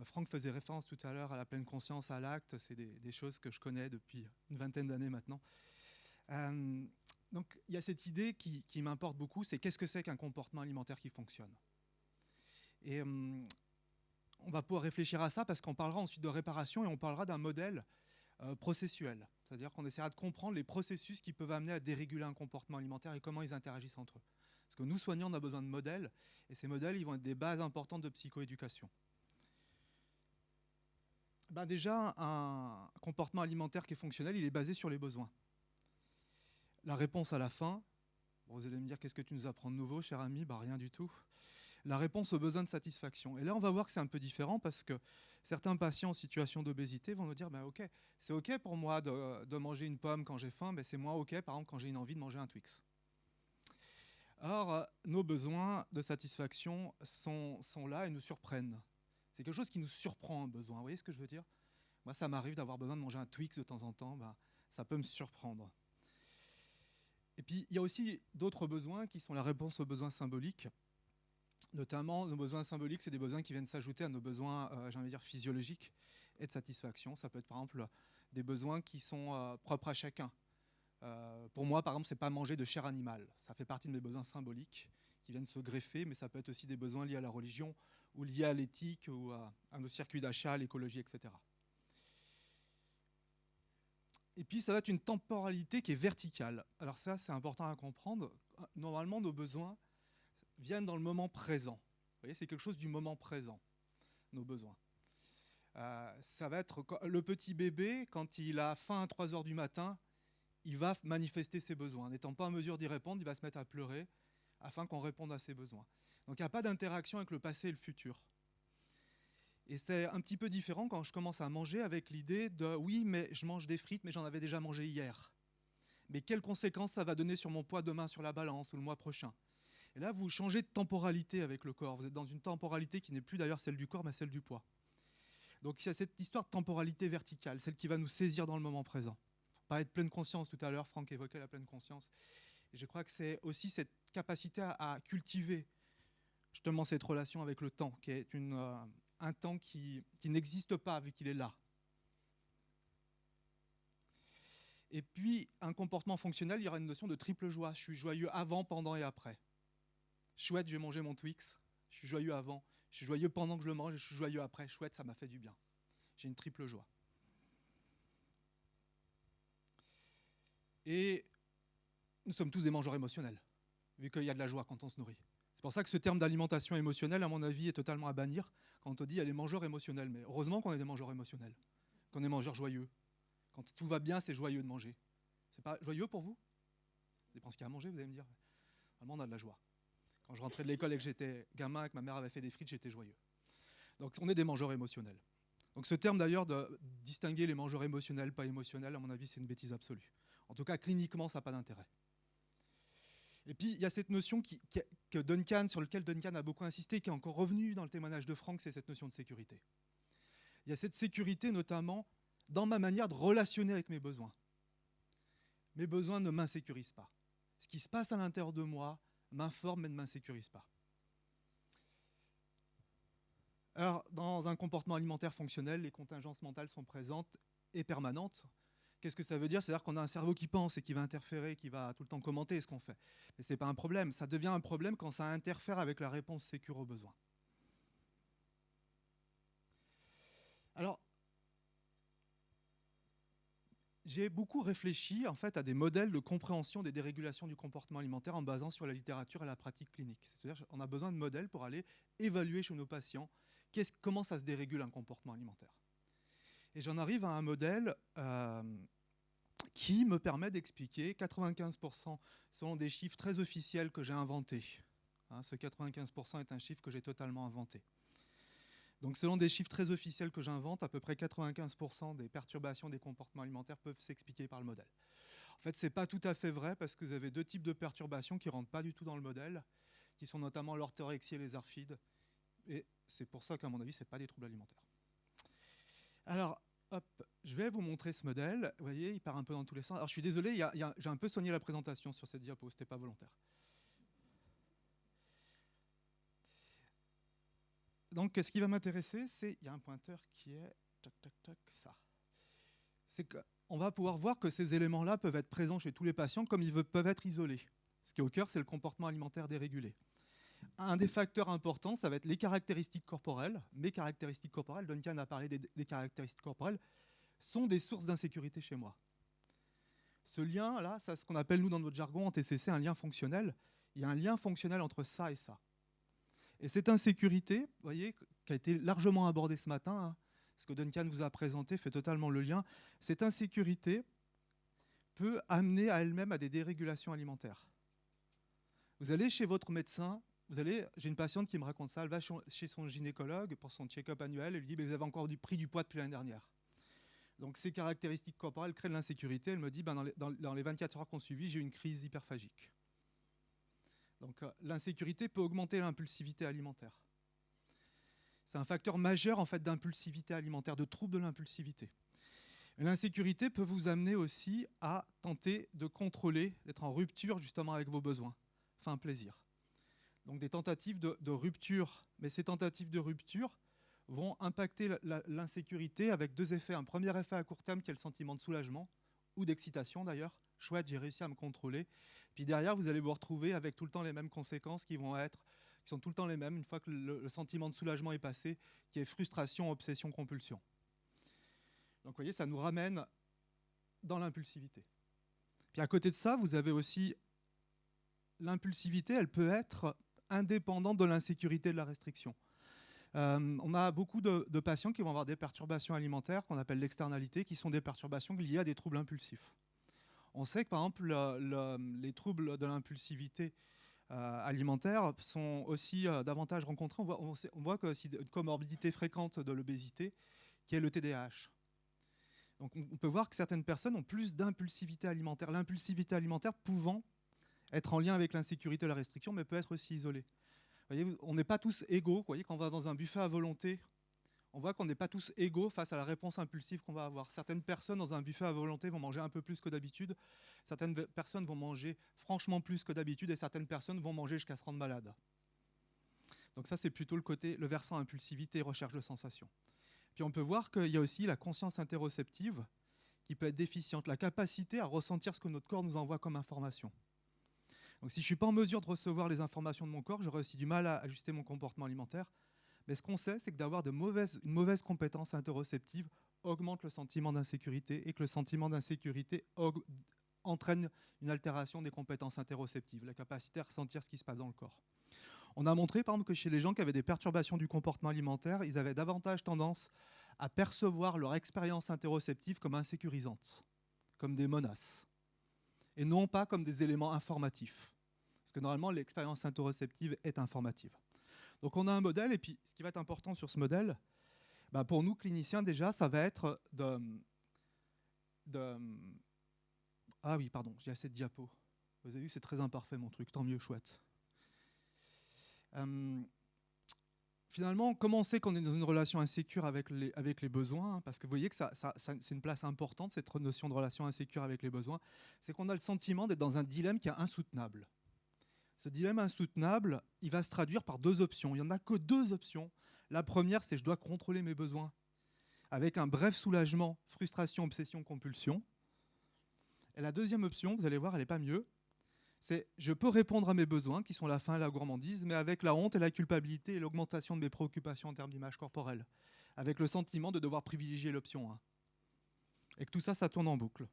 [SPEAKER 4] Franck faisait référence tout à l'heure à la pleine conscience, à l'acte. C'est des choses que je connais depuis une vingtaine d'années maintenant. Donc, il y a cette idée qui m'importe beaucoup, c'est qu'est-ce que c'est qu'un comportement alimentaire qui fonctionne. Et on va pouvoir réfléchir à ça parce qu'on parlera ensuite de réparation et on parlera d'un modèle processuel. C'est-à-dire qu'on essaiera de comprendre les processus qui peuvent amener à déréguler un comportement alimentaire et comment ils interagissent entre eux. Parce que nous, soignants, on a besoin de modèles et ces modèles, ils vont être des bases importantes de psychoéducation. Déjà, un comportement alimentaire qui est fonctionnel, il est basé sur les besoins. La réponse à la faim, vous allez me dire qu'est-ce que tu nous apprends de nouveau, cher ami? Rien du tout. La réponse aux besoins de satisfaction. Et là, on va voir que c'est un peu différent parce que certains patients en situation d'obésité vont nous dire ok, c'est OK pour moi de manger une pomme quand j'ai faim, mais c'est moins OK, par exemple, quand j'ai une envie de manger un Twix. Or, nos besoins de satisfaction sont là et nous surprennent. C'est quelque chose qui nous surprend, un besoin. Vous voyez ce que je veux dire? Moi, ça m'arrive d'avoir besoin de manger un Twix de temps en temps. Ça peut me surprendre. Et puis, il y a aussi d'autres besoins qui sont la réponse aux besoins symboliques. Notamment, nos besoins symboliques, c'est des besoins qui viennent s'ajouter à nos besoins, j'ai envie de dire, physiologiques et de satisfaction. Ça peut être, par exemple, des besoins qui sont propres à chacun. Pour moi, par exemple, c'est pas manger de chair animale. Ça fait partie de mes besoins symboliques qui viennent se greffer, mais ça peut être aussi des besoins liés à la religion ou liés à l'éthique ou à nos circuits d'achat, à l'écologie, etc. Et puis, ça va être une temporalité qui est verticale. Alors ça, c'est important à comprendre. Normalement, nos besoins viennent dans le moment présent. Vous voyez, c'est quelque chose du moment présent, nos besoins. Ça va être le petit bébé, quand il a faim à 3 heures du matin, il va manifester ses besoins. N'étant pas en mesure d'y répondre, il va se mettre à pleurer afin qu'on réponde à ses besoins. Donc il n'y a pas d'interaction avec le passé et le futur. Et c'est un petit peu différent quand je commence à manger avec l'idée de « oui, mais je mange des frites, mais j'en avais déjà mangé hier. Mais quelles conséquences ça va donner sur mon poids demain sur la balance ou le mois prochain ?» Et là, vous changez de temporalité avec le corps. Vous êtes dans une temporalité qui n'est plus d'ailleurs celle du corps, mais celle du poids. Donc il y a cette histoire de temporalité verticale, celle qui va nous saisir dans le moment présent. On parlait de pleine conscience tout à l'heure, Franck évoquait la pleine conscience. Et je crois que c'est aussi cette capacité à cultiver justement cette relation avec le temps, qui est un temps qui n'existe pas vu qu'il est là. Et puis, un comportement fonctionnel, il y aura une notion de triple joie. Je suis joyeux avant, pendant et après. Chouette, je vais manger mon Twix. Je suis joyeux avant. Je suis joyeux pendant que je le mange et je suis joyeux après. Chouette, ça m'a fait du bien. J'ai une triple joie. Et nous sommes tous des mangeurs émotionnels, vu qu'il y a de la joie quand on se nourrit. C'est pour ça que ce terme d'alimentation émotionnelle, à mon avis, est totalement à bannir quand on dit il y a les mangeurs émotionnels. Mais heureusement qu'on est des mangeurs émotionnels, qu'on est des mangeurs joyeux. Quand tout va bien, c'est joyeux de manger. C'est pas joyeux pour vous? Ça dépend ce qu'il y a à manger, vous allez me dire. Vraiment, on a de la joie. Quand je rentrais de l'école et que j'étais gamin, et que ma mère avait fait des frites, j'étais joyeux. Donc on est des mangeurs émotionnels. Donc ce terme d'ailleurs de distinguer les mangeurs émotionnels, pas émotionnels, à mon avis, c'est une bêtise absolue. En tout cas, cliniquement, ça n'a pas d'intérêt. Et puis, il y a cette notion sur laquelle Duncan a beaucoup insisté, qui est encore revenue dans le témoignage de Franck, c'est cette notion de sécurité. Il y a cette sécurité notamment dans ma manière de relationner avec mes besoins. Mes besoins ne m'insécurisent pas. Ce qui se passe à l'intérieur de moi m'informe mais ne m'insécurise pas. Alors, dans un comportement alimentaire fonctionnel, les contingences mentales sont présentes et permanentes. Qu'est-ce que ça veut dire? C'est-à-dire qu'on a un cerveau qui pense et qui va interférer, qui va tout le temps commenter ce qu'on fait. Mais ce n'est pas un problème. Ça devient un problème quand ça interfère avec la réponse sécure aux besoins. Alors, j'ai beaucoup réfléchi en fait, à des modèles de compréhension des dérégulations du comportement alimentaire en basant sur la littérature et la pratique clinique. C'est-à-dire qu'on a besoin de modèles pour aller évaluer chez nos patients comment ça se dérégule un comportement alimentaire. Et j'en arrive à un modèle qui me permet d'expliquer 95% selon des chiffres très officiels que j'ai inventés. Hein, ce 95% est un chiffre que j'ai totalement inventé. Donc selon des chiffres très officiels que j'invente, à peu près 95% des perturbations des comportements alimentaires peuvent s'expliquer par le modèle. En fait, ce n'est pas tout à fait vrai parce que vous avez deux types de perturbations qui ne rentrent pas du tout dans le modèle, qui sont notamment l'orthorexie et les arfides. Et c'est pour ça qu'à mon avis, ce n'est pas des troubles alimentaires. Alors, hop, je vais vous montrer ce modèle. Vous voyez, il part un peu dans tous les sens. Alors, je suis désolé, j'ai un peu soigné la présentation sur cette diapo, ce n'était pas volontaire. Donc, ce qui va m'intéresser, c'est, il y a un pointeur qui est, tac, tac, tac, ça. C'est qu'on va pouvoir voir que ces éléments-là peuvent être présents chez tous les patients comme ils peuvent être isolés. Ce qui est au cœur, c'est le comportement alimentaire dérégulé. Un des facteurs importants, ça va être les caractéristiques corporelles. Mes caractéristiques corporelles, Duncan a parlé des caractéristiques corporelles, sont des sources d'insécurité chez moi. Ce lien-là, c'est ce qu'on appelle, nous, dans notre jargon, en TCC, un lien fonctionnel. Il y a un lien fonctionnel entre ça et ça. Et cette insécurité, vous voyez, qui a été largement abordée ce matin, hein, ce que Duncan vous a présenté fait totalement le lien, cette insécurité peut amener à elle-même à des dérégulations alimentaires. Vous allez chez votre médecin, j'ai une patiente qui me raconte ça, elle va chez son gynécologue pour son check-up annuel et lui dit « Vous avez encore pris du poids depuis l'année dernière ». Donc ces caractéristiques corporelles créent de l'insécurité. Elle me dit dans les 24 heures qu'on suivit, j'ai eu une crise hyperphagique. Donc l'insécurité peut augmenter l'impulsivité alimentaire. C'est un facteur majeur en fait, d'impulsivité alimentaire, de trouble de l'impulsivité. L'insécurité peut vous amener aussi à tenter de contrôler, d'être en rupture justement avec vos besoins. Fin plaisir. Donc des tentatives de rupture. Mais ces tentatives de rupture vont impacter l'insécurité avec deux effets. Un premier effet à court terme qui est le sentiment de soulagement, ou d'excitation d'ailleurs. Chouette, j'ai réussi à me contrôler. Puis derrière, vous allez vous retrouver avec tout le temps les mêmes conséquences qui sont tout le temps les mêmes, une fois que le sentiment de soulagement est passé, qui est frustration, obsession, compulsion. Donc vous voyez, ça nous ramène dans l'impulsivité. Puis à côté de ça, vous avez aussi l'impulsivité, elle peut être indépendante de l'insécurité de la restriction. On a beaucoup de patients qui vont avoir des perturbations alimentaires qu'on appelle l'externalité, qui sont des perturbations liées à des troubles impulsifs. On sait que par exemple les troubles de l'impulsivité alimentaire sont aussi davantage rencontrés. On voit que c'est une comorbidité fréquente de l'obésité qui est le TDAH. Donc on peut voir que certaines personnes ont plus d'impulsivité alimentaire. L'impulsivité alimentaire pouvant être en lien avec l'insécurité et la restriction, mais peut être aussi isolée. Vous voyez, on n'est pas tous égaux. Vous voyez, quand on va dans un buffet à volonté, on voit qu'on n'est pas tous égaux face à la réponse impulsive qu'on va avoir. Certaines personnes dans un buffet à volonté vont manger un peu plus que d'habitude, certaines personnes vont manger franchement plus que d'habitude et certaines personnes vont manger jusqu'à se rendre malade. Donc ça, c'est plutôt le versant impulsivité, recherche de sensations. Puis on peut voir qu'il y a aussi la conscience interoceptive qui peut être déficiente, la capacité à ressentir ce que notre corps nous envoie comme information. Donc si je ne suis pas en mesure de recevoir les informations de mon corps, j'aurai aussi du mal à ajuster mon comportement alimentaire. Mais ce qu'on sait, c'est que d'avoir une mauvaise compétence interoceptive augmente le sentiment d'insécurité et que le sentiment d'insécurité entraîne une altération des compétences interoceptives, la capacité à ressentir ce qui se passe dans le corps. On a montré par exemple que chez les gens qui avaient des perturbations du comportement alimentaire, ils avaient davantage tendance à percevoir leur expérience interoceptive comme insécurisante, comme des menaces, et non pas comme des éléments informatifs. Parce que normalement, l'expérience interoceptive est informative. Donc on a un modèle, et puis ce qui va être important sur ce modèle, pour nous cliniciens déjà, ça va être Ah oui, pardon, j'ai assez de diapos. Vous avez vu, c'est très imparfait mon truc, tant mieux, chouette. Finalement, comment on sait qu'on est dans une relation insécure avec les besoins, parce que vous voyez que c'est une place importante, cette notion de relation insécure avec les besoins, c'est qu'on a le sentiment d'être dans un dilemme qui est insoutenable. Ce dilemme insoutenable, il va se traduire par deux options. Il n'y en a que deux options. La première, c'est je dois contrôler mes besoins, avec un bref soulagement, frustration, obsession, compulsion. Et la deuxième option, vous allez voir, elle n'est pas mieux, c'est je peux répondre à mes besoins, qui sont la faim et la gourmandise, mais avec la honte et la culpabilité et l'augmentation de mes préoccupations en termes d'image corporelle, avec le sentiment de devoir privilégier l'option 1. Et que tout ça, ça tourne en boucle.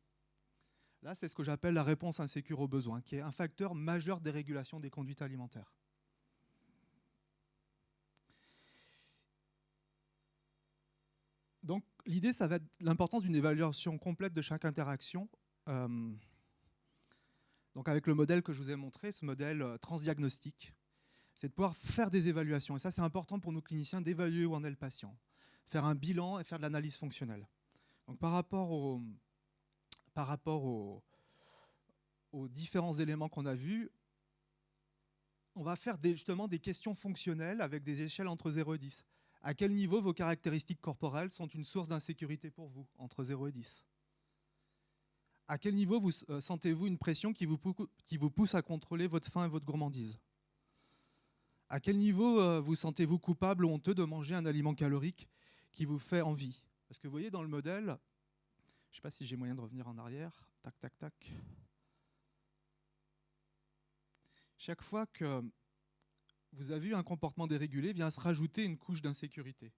[SPEAKER 4] Là, c'est ce que j'appelle la réponse insécure aux besoins, qui est un facteur majeur de dérégulation des conduites alimentaires. Donc, l'idée, ça va être l'importance d'une évaluation complète de chaque interaction. Donc, avec le modèle que je vous ai montré, ce modèle transdiagnostique, c'est de pouvoir faire des évaluations. Et ça, c'est important pour nous cliniciens d'évaluer où en est le patient, faire un bilan et faire de l'analyse fonctionnelle. Donc, par rapport aux différents éléments qu'on a vus, on va faire justement des questions fonctionnelles avec des échelles entre 0 et 10. À quel niveau vos caractéristiques corporelles sont une source d'insécurité pour vous, entre 0 et 10 ? À quel niveau sentez-vous une pression qui vous pousse à contrôler votre faim et votre gourmandise ? À quel niveau vous sentez-vous coupable ou honteux de manger un aliment calorique qui vous fait envie ? Parce que vous voyez dans le modèle, je ne sais pas si j'ai moyen de revenir en arrière. Tac, tac, tac. Chaque fois que vous avez eu un comportement dérégulé, vient se rajouter une couche d'insécurité.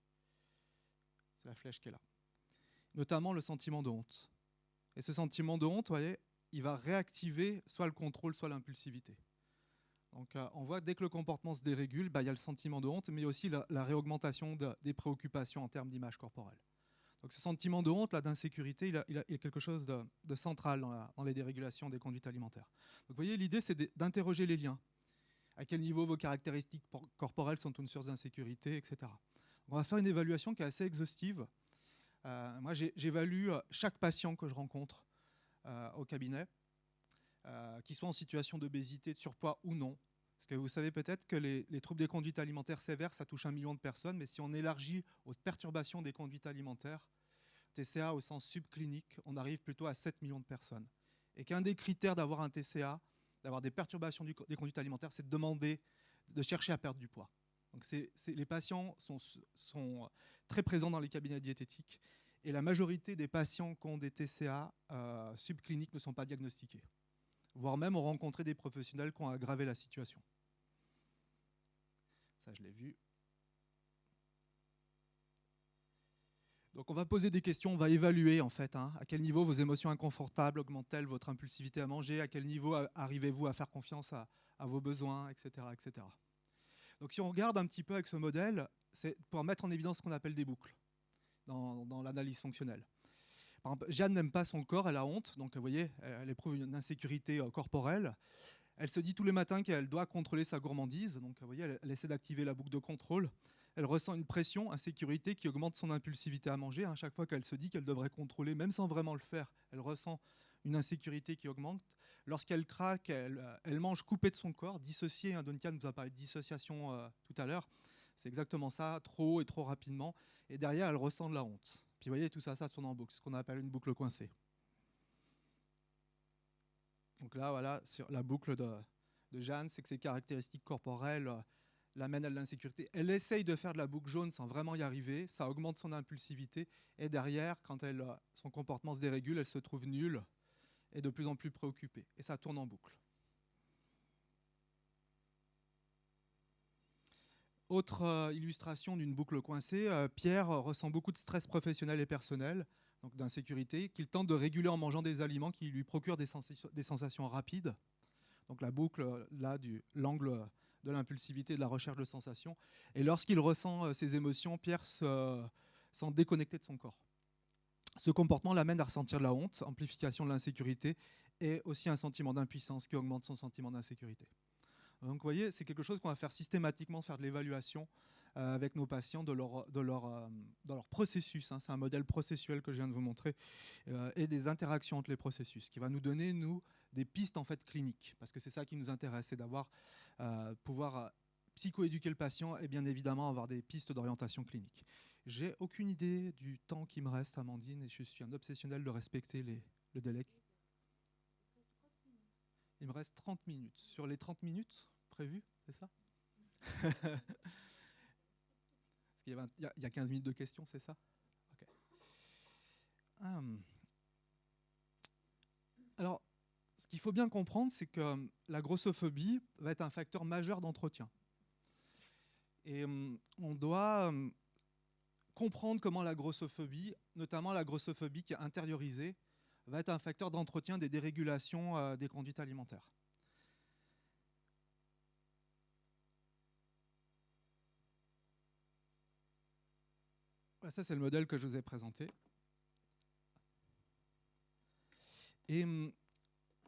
[SPEAKER 4] C'est la flèche qui est là. Notamment le sentiment de honte. Et ce sentiment de honte, vous voyez, il va réactiver soit le contrôle, soit l'impulsivité. Donc on voit que dès que le comportement se dérégule, il y a le sentiment de honte, mais aussi la réaugmentation des préoccupations en termes d'image corporelle. Donc ce sentiment de honte, d'insécurité, il a quelque chose de central dans les dérégulations des conduites alimentaires. Donc vous voyez, l'idée, c'est d'interroger les liens. À quel niveau vos caractéristiques corporelles sont une source d'insécurité, etc. Donc on va faire une évaluation qui est assez exhaustive. Moi, j'évalue chaque patient que je rencontre au cabinet, qui soit en situation d'obésité, de surpoids ou non. Parce que vous savez peut-être que les troubles des conduites alimentaires sévères, ça touche 1 million de personnes, mais si on élargit aux perturbations des conduites alimentaires, TCA au sens subclinique, on arrive plutôt à 7 millions de personnes. Et qu'un des critères d'avoir un TCA, d'avoir des perturbations des conduites alimentaires, c'est de chercher à perdre du poids. Donc les patients sont très présents dans les cabinets diététiques et la majorité des patients qui ont des TCA subcliniques ne sont pas diagnostiqués, voire même ont rencontré des professionnels qui ont aggravé la situation. Ça, je l'ai vu. Donc on va poser des questions, on va évaluer en fait, à quel niveau vos émotions inconfortables augmentent-elles votre impulsivité à manger, à quel niveau arrivez-vous à faire confiance à vos besoins, etc., etc. Donc si on regarde un petit peu avec ce modèle, c'est pour mettre en évidence ce qu'on appelle des boucles dans l'analyse fonctionnelle. Par exemple, Jeanne n'aime pas son corps, elle a honte, donc vous voyez, elle éprouve une insécurité corporelle. Elle se dit tous les matins qu'elle doit contrôler sa gourmandise, donc vous voyez, elle essaie d'activer la boucle de contrôle. Elle ressent une pression, insécurité qui augmente son impulsivité à manger. Chaque fois qu'elle se dit qu'elle devrait contrôler, même sans vraiment le faire, elle ressent une insécurité qui augmente. Lorsqu'elle craque, elle mange coupée de son corps, dissociée. Donika nous a parlé de dissociation tout à l'heure. C'est exactement ça, trop et trop rapidement. Et derrière, elle ressent de la honte. Puis vous voyez, tout ça, ça tourne en boucle, ce qu'on appelle une boucle coincée. Donc là, voilà, sur la boucle de Jeanne, c'est que ses caractéristiques corporelles l'amènent à de l'insécurité. Elle essaye de faire de la boucle jaune sans vraiment y arriver. Ça augmente son impulsivité. Et derrière, quand son comportement se dérégule, elle se trouve nulle et de plus en plus préoccupée. Et ça tourne en boucle. Autre illustration d'une boucle coincée, Pierre ressent beaucoup de stress professionnel et personnel, donc d'insécurité, qu'il tente de réguler en mangeant des aliments qui lui procurent des sensations rapides. Donc la boucle, là, l'angle de l'impulsivité et de la recherche de sensations. Et lorsqu'il ressent ces émotions, Pierre se sent déconnecté de son corps. Ce comportement l'amène à ressentir de la honte, amplification de l'insécurité, et aussi un sentiment d'impuissance qui augmente son sentiment d'insécurité. Donc vous voyez, c'est quelque chose qu'on va faire systématiquement, faire de l'évaluation avec nos patients de leur processus. C'est un modèle processuel que je viens de vous montrer, et des interactions entre les processus, qui va nous donner, nous, des pistes en fait cliniques, parce que c'est ça qui nous intéresse, c'est d'avoir pouvoir psychoéduquer le patient et bien évidemment avoir des pistes d'orientation clinique. J'ai aucune idée du temps qui me reste, Amandine, et je suis un obsessionnel de respecter le délai. Il me reste 30 minutes. Sur les 30 minutes prévues, c'est ça? Parce qu'il y a 15 minutes de questions, c'est ça? Okay. Alors, ce qu'il faut bien comprendre, c'est que la grossophobie va être un facteur majeur d'entretien. Et on doit comprendre comment la grossophobie, notamment la grossophobie qui est intériorisée, va être un facteur d'entretien des dérégulations des conduites alimentaires. Voilà, ça, c'est le modèle que je vous ai présenté. Et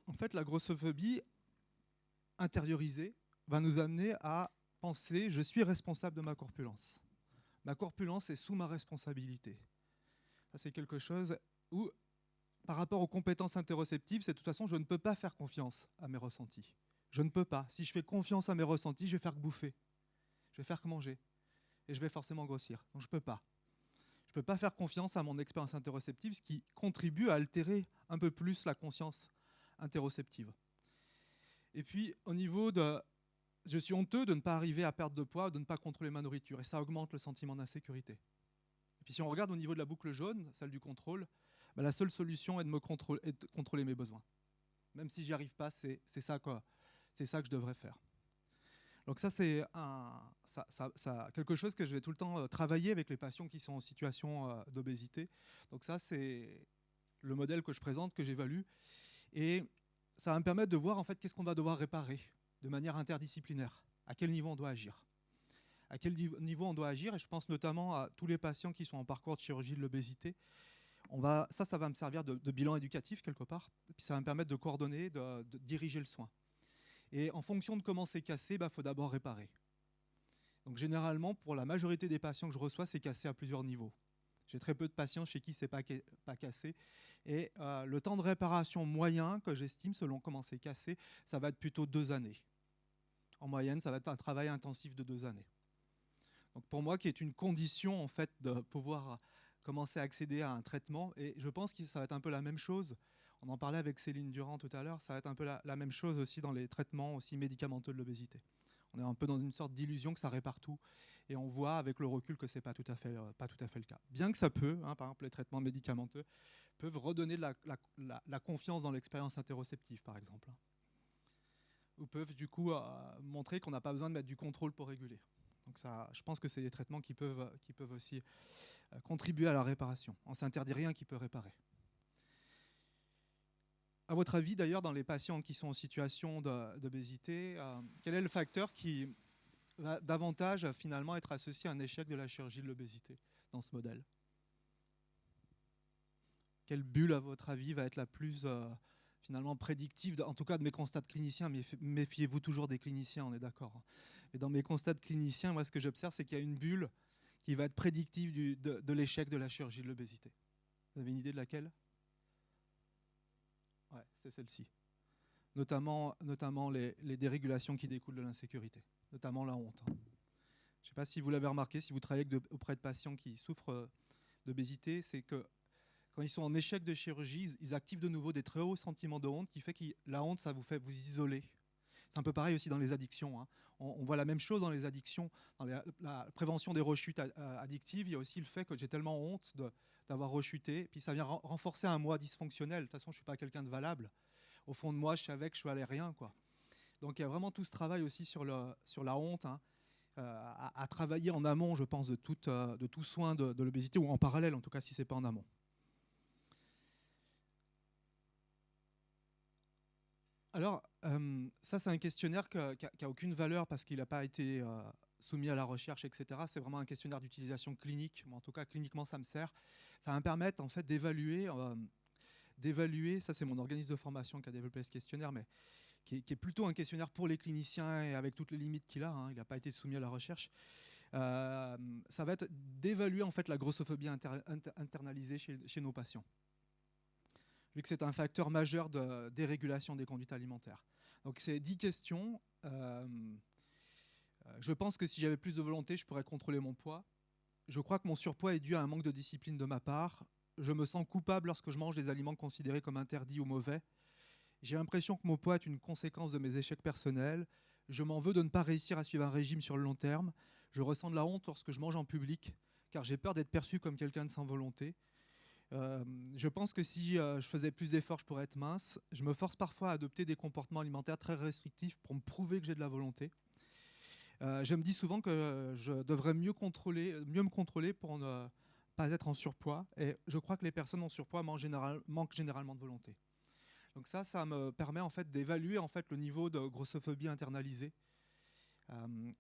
[SPEAKER 4] en fait, la grossophobie intériorisée va nous amener à penser « je suis responsable de ma corpulence ». Ma corpulence est sous ma responsabilité. Ça, c'est quelque chose où, par rapport aux compétences interoceptives, c'est de toute façon, je ne peux pas faire confiance à mes ressentis. Je ne peux pas. Si je fais confiance à mes ressentis, je vais faire que bouffer. Je vais faire que manger. Et je vais forcément grossir. Donc je ne peux pas. Je ne peux pas faire confiance à mon expérience interoceptive, ce qui contribue à altérer un peu plus la conscience interoceptive. Et puis, au niveau de... Je suis honteux de ne pas arriver à perdre de poids, de ne pas contrôler ma nourriture. Et ça augmente le sentiment d'insécurité. Et puis si on regarde au niveau de la boucle jaune, celle du contrôle, bah, la seule solution est de contrôler mes besoins. Même si j'y arrive pas, c'est ça que je devrais faire. Donc ça, c'est quelque chose que je vais tout le temps travailler avec les patients qui sont en situation d'obésité. Donc ça, c'est le modèle que je présente, que j'évalue. Et ça va me permettre de voir en fait qu'est-ce qu'on va devoir réparer de manière interdisciplinaire. À quel niveau on doit agir. À quel niveau on doit agir, et je pense notamment à tous les patients qui sont en parcours de chirurgie de l'obésité. Ça va me servir de bilan éducatif quelque part, et puis ça va me permettre de coordonner, de diriger le soin. Et en fonction de comment c'est cassé, faut d'abord réparer. Donc généralement, pour la majorité des patients que je reçois, c'est cassé à plusieurs niveaux. J'ai très peu de patients chez qui c'est pas cassé. Et le temps de réparation moyen que j'estime, selon comment c'est cassé, ça va être plutôt 2 années. En moyenne, ça va être un travail intensif de 2 années. Donc pour moi, qui est une condition en fait de pouvoir commencer à accéder à un traitement, et je pense que ça va être un peu la même chose. On en parlait avec Céline Durand tout à l'heure, ça va être un peu la même chose aussi dans les traitements aussi médicamenteux de l'obésité. On est un peu dans une sorte d'illusion que ça répare tout, et on voit avec le recul que c'est pas tout à fait le cas. Bien que ça peut, par exemple les traitements médicamenteux peuvent redonner de la confiance dans l'expérience interoceptive par exemple, ou peuvent du coup montrer qu'on n'a pas besoin de mettre du contrôle pour réguler. Donc ça, je pense que c'est des traitements qui peuvent aussi contribuer à la réparation. On ne s'interdit rien qui peut réparer. À votre avis, d'ailleurs, dans les patients qui sont en situation d'obésité, quel est le facteur qui va davantage finalement être associé à un échec de la chirurgie de l'obésité dans ce modèle? Quelle bulle, à votre avis, va être la plus finalement prédictive, en tout cas de mes constats de cliniciens? Méfiez-vous toujours des cliniciens, on est d'accord. Et dans mes constats de cliniciens, moi, ce que j'observe, c'est qu'il y a une bulle qui va être prédictive de l'échec de la chirurgie de l'obésité. Vous avez une idée de laquelle? Ouais, c'est celle-ci. Notamment les dérégulations qui découlent de l'insécurité, notamment la honte. Je ne sais pas si vous l'avez remarqué, si vous travaillez auprès de patients qui souffrent d'obésité, c'est que quand ils sont en échec de chirurgie, ils activent de nouveau des très hauts sentiments de honte qui fait que la honte, ça vous fait vous isoler. C'est un peu pareil aussi dans les addictions. Hein. On voit la même chose dans les addictions. Dans la prévention des rechutes addictives, il y a aussi le fait que j'ai tellement honte d'avoir rechuté. Puis ça vient renforcer un moi dysfonctionnel. De toute façon, je ne suis pas quelqu'un de valable. Au fond de moi, je savais que je valais rien, quoi. Donc il y a vraiment tout ce travail aussi sur la honte, hein, à travailler en amont, je pense, de tout soin de l'obésité, ou en parallèle, en tout cas, si ce n'est pas en amont. Alors, ça, c'est un questionnaire qui n'a aucune valeur parce qu'il n'a pas été soumis à la recherche, etc. C'est vraiment un questionnaire d'utilisation clinique. En tout cas, cliniquement, ça me sert. Ça va me permettre en fait, d'évaluer, ça c'est mon organisme de formation qui a développé ce questionnaire, mais qui est plutôt un questionnaire pour les cliniciens et avec toutes les limites qu'il a. Hein, il n'a pas été soumis à la recherche. Ça va être d'évaluer en fait, la grossophobie internalisée chez nos patients, vu que c'est un facteur majeur de dérégulation des conduites alimentaires. Donc c'est 10 questions. Je pense que si j'avais plus de volonté, je pourrais contrôler mon poids. Je crois que mon surpoids est dû à un manque de discipline de ma part. Je me sens coupable lorsque je mange des aliments considérés comme interdits ou mauvais. J'ai l'impression que mon poids est une conséquence de mes échecs personnels. Je m'en veux de ne pas réussir à suivre un régime sur le long terme. Je ressens de la honte lorsque je mange en public, car j'ai peur d'être perçu comme quelqu'un de sans volonté. Je pense que si je faisais plus d'efforts, je pourrais être mince. Je me force parfois à adopter des comportements alimentaires très restrictifs pour me prouver que j'ai de la volonté. Je me dis souvent que je devrais mieux me contrôler pour ne pas être en surpoids. Et je crois que les personnes en surpoids manquent généralement de volonté. Donc ça me permet en fait d'évaluer en fait le niveau de grossophobie internalisée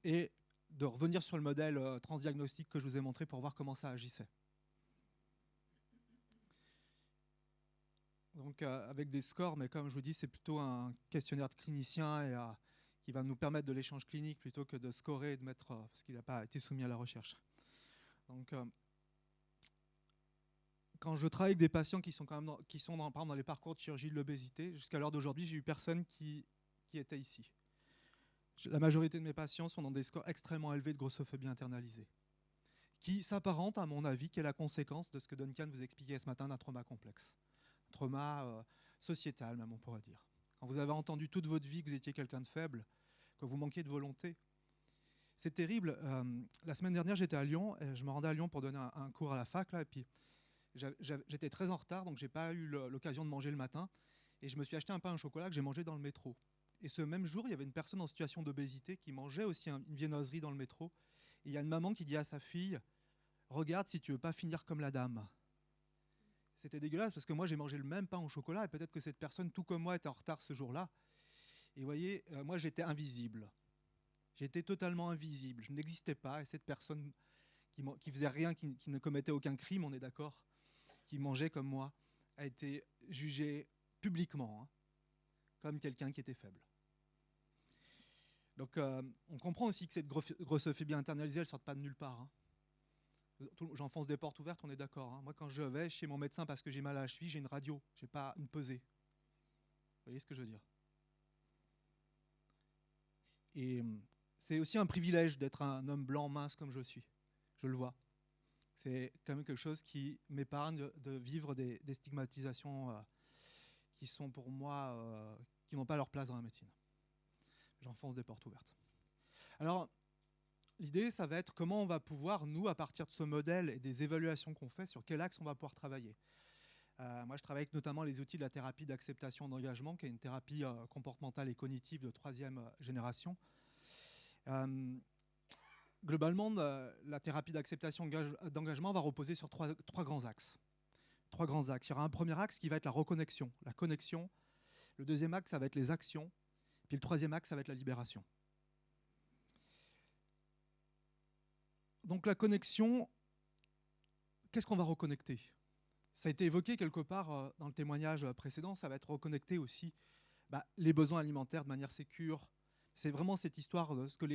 [SPEAKER 4] et de revenir sur le modèle transdiagnostique que je vous ai montré pour voir comment ça agissait. Donc avec des scores, mais comme je vous dis, c'est plutôt un questionnaire de clinicien et qui va nous permettre de l'échange clinique plutôt que de scorer et de mettre, parce qu'il n'a pas été soumis à la recherche. Donc quand je travaille avec des patients qui sont, par exemple, dans les parcours de chirurgie de l'obésité, jusqu'à l'heure d'aujourd'hui, j'ai eu personne qui était ici. La majorité de mes patients sont dans des scores extrêmement élevés de grossophobie internalisée, qui s'apparente, à mon avis, qui est la conséquence de ce que Duncan vous expliquait ce matin d'un trauma complexe. Trauma sociétal, même, on pourrait dire. Quand vous avez entendu toute votre vie que vous étiez quelqu'un de faible, que vous manquiez de volonté, c'est terrible. La semaine dernière, j'étais à Lyon, et je me rendais à Lyon pour donner un cours à la fac, là, et puis j'étais très en retard, donc j'ai pas eu l'occasion de manger le matin, et je me suis acheté un pain au chocolat que j'ai mangé dans le métro. Et ce même jour, il y avait une personne en situation d'obésité qui mangeait aussi une viennoiserie dans le métro, et il y a une maman qui dit à sa fille « Regarde si tu veux pas finir comme la dame ». C'était dégueulasse parce que moi j'ai mangé le même pain au chocolat et peut-être que cette personne, tout comme moi, était en retard ce jour-là. Et vous voyez, moi j'étais invisible. J'étais totalement invisible. Je n'existais pas et cette personne qui faisait rien, qui ne commettait aucun crime, on est d'accord, qui mangeait comme moi, a été jugée publiquement comme quelqu'un qui était faible. Donc on comprend aussi que cette grossophobie internalisée, elle ne sort pas de nulle part. Hein. J'enfonce des portes ouvertes, on est d'accord. Hein. Moi, quand je vais chez mon médecin parce que j'ai mal à la cheville, j'ai une radio, je n'ai pas une pesée. Vous voyez ce que je veux dire? Et c'est aussi un privilège d'être un homme blanc mince comme je suis. Je le vois. C'est quand même quelque chose qui m'épargne de vivre des stigmatisations qui sont pour moi, qui n'ont pas leur place dans la médecine. J'enfonce des portes ouvertes. Alors, l'idée, ça va être comment on va pouvoir, nous, à partir de ce modèle et des évaluations qu'on fait, sur quel axe on va pouvoir travailler. Moi, je travaille avec notamment les outils de la thérapie d'acceptation d'engagement, qui est une thérapie comportementale et cognitive de 3e génération. Globalement, la thérapie d'acceptation d'engagement va reposer sur trois grands axes. Il y aura un premier axe qui va être la reconnexion, la connexion. Le deuxième axe, ça va être les actions. Puis le troisième axe, ça va être la libération. Donc la connexion, qu'est-ce qu'on va reconnecter? Ça a été évoqué quelque part dans le témoignage précédent, ça va être reconnecter aussi les besoins alimentaires de manière sécure. C'est vraiment cette histoire de ce que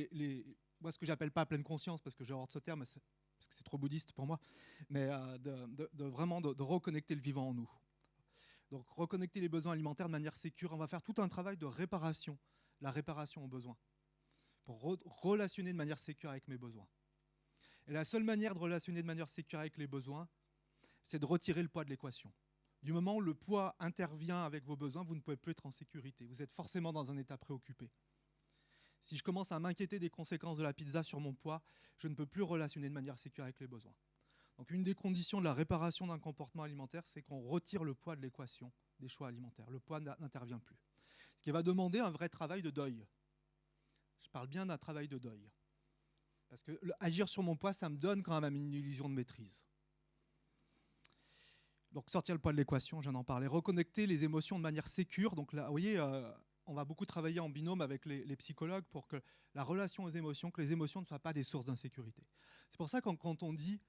[SPEAKER 4] moi, ce que j'appelle pas pleine conscience, parce que j'ai horreur de ce terme, parce que c'est trop bouddhiste pour moi, mais vraiment de reconnecter le vivant en nous. Donc reconnecter les besoins alimentaires de manière sécure, on va faire tout un travail de réparation, la réparation aux besoins, pour relationner de manière sécure avec mes besoins. Et la seule manière de relationner de manière sécure avec les besoins, c'est de retirer le poids de l'équation. Du moment où le poids intervient avec vos besoins, vous ne pouvez plus être en sécurité. Vous êtes forcément dans un état préoccupé. Si je commence à m'inquiéter des conséquences de la pizza sur mon poids, je ne peux plus relationner de manière sécure avec les besoins. Donc une des conditions de la réparation d'un comportement alimentaire, c'est qu'on retire le poids de l'équation des choix alimentaires. Le poids n'intervient plus. Ce qui va demander un vrai travail de deuil. Je parle bien d'un travail de deuil. Parce que agir sur mon poids, ça me donne quand même une illusion de maîtrise. Donc sortir le poids de l'équation, je viens d'en parler. Reconnecter les émotions de manière sécure. Donc là, vous voyez, on va beaucoup travailler en binôme avec les psychologues pour que la relation aux émotions, que les émotions ne soient pas des sources d'insécurité. C'est pour ça que quand on dit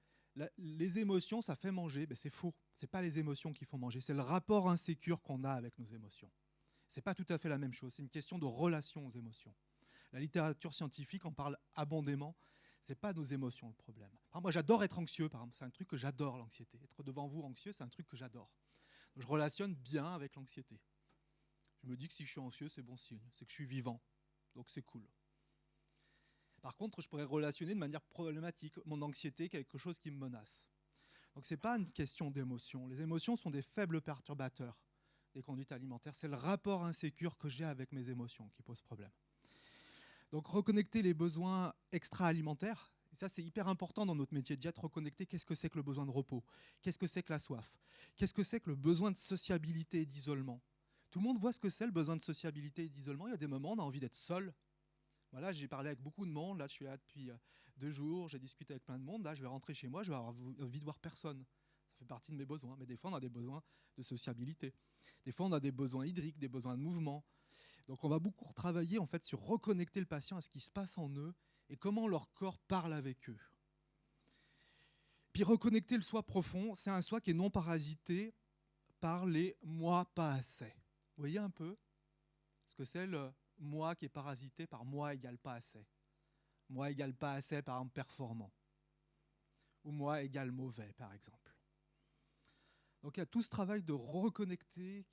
[SPEAKER 4] les émotions, ça fait manger, ben c'est faux. Ce n'est pas les émotions qui font manger, c'est le rapport insécure qu'on a avec nos émotions. Ce n'est pas tout à fait la même chose, c'est une question de relation aux émotions. La littérature scientifique en parle abondamment. Ce n'est pas nos émotions le problème. Alors moi, j'adore être anxieux, par exemple. C'est un truc que j'adore, l'anxiété. Être devant vous anxieux, c'est un truc que j'adore. Je relationne bien avec l'anxiété. Je me dis que si je suis anxieux, c'est bon signe. C'est que je suis vivant. Donc c'est cool. Par contre, je pourrais relationner de manière problématique mon anxiété, quelque chose qui me menace. Donc ce n'est pas une question d'émotion. Les émotions sont des faibles perturbateurs des conduites alimentaires. C'est le rapport insécure que j'ai avec mes émotions qui pose problème. Donc reconnecter les besoins extra-alimentaires, et ça c'est hyper important dans notre métier de diète, reconnecter qu'est-ce que c'est que le besoin de repos, qu'est-ce que c'est que la soif, qu'est-ce que c'est que le besoin de sociabilité et d'isolement. Tout le monde voit ce que c'est le besoin de sociabilité et d'isolement. Il y a des moments où on a envie d'être seul. Voilà, j'ai parlé avec beaucoup de monde, là je suis là depuis 2 jours, j'ai discuté avec plein de monde, là je vais rentrer chez moi, je vais avoir envie de voir personne. Ça fait partie de mes besoins, mais des fois on a des besoins de sociabilité. Des fois on a des besoins hydriques, des besoins de mouvement. Donc on va beaucoup travailler en fait sur reconnecter le patient à ce qui se passe en eux et comment leur corps parle avec eux. Puis reconnecter le soi profond, c'est un soi qui est non parasité par les moi pas assez. Vous voyez un peu ce que c'est le moi qui est parasité par moi égale pas assez. Moi égale pas assez par exemple performant. Ou moi égale mauvais par exemple. Donc il y a tout ce travail de reconnecter,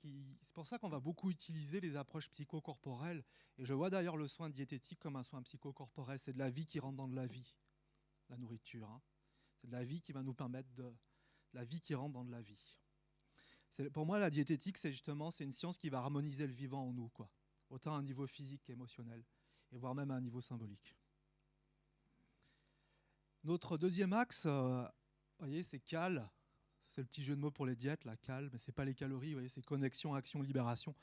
[SPEAKER 4] c'est pour ça qu'on va beaucoup utiliser les approches psychocorporelles. Et je vois d'ailleurs le soin diététique comme un soin psychocorporel. C'est de la vie qui rentre dans de la vie, la nourriture. Hein. C'est de la vie qui va nous permettre de la vie qui rentre dans de la vie. Pour moi, la diététique, c'est une science qui va harmoniser le vivant en nous, quoi. Autant à un niveau physique qu'émotionnel, et voire même à un niveau symbolique. Notre deuxième axe, voyez, c'est CAL. C'est le petit jeu de mots pour les diètes, la CAL, mais ce n'est pas les calories, vous voyez, c'est connexion, action, libération.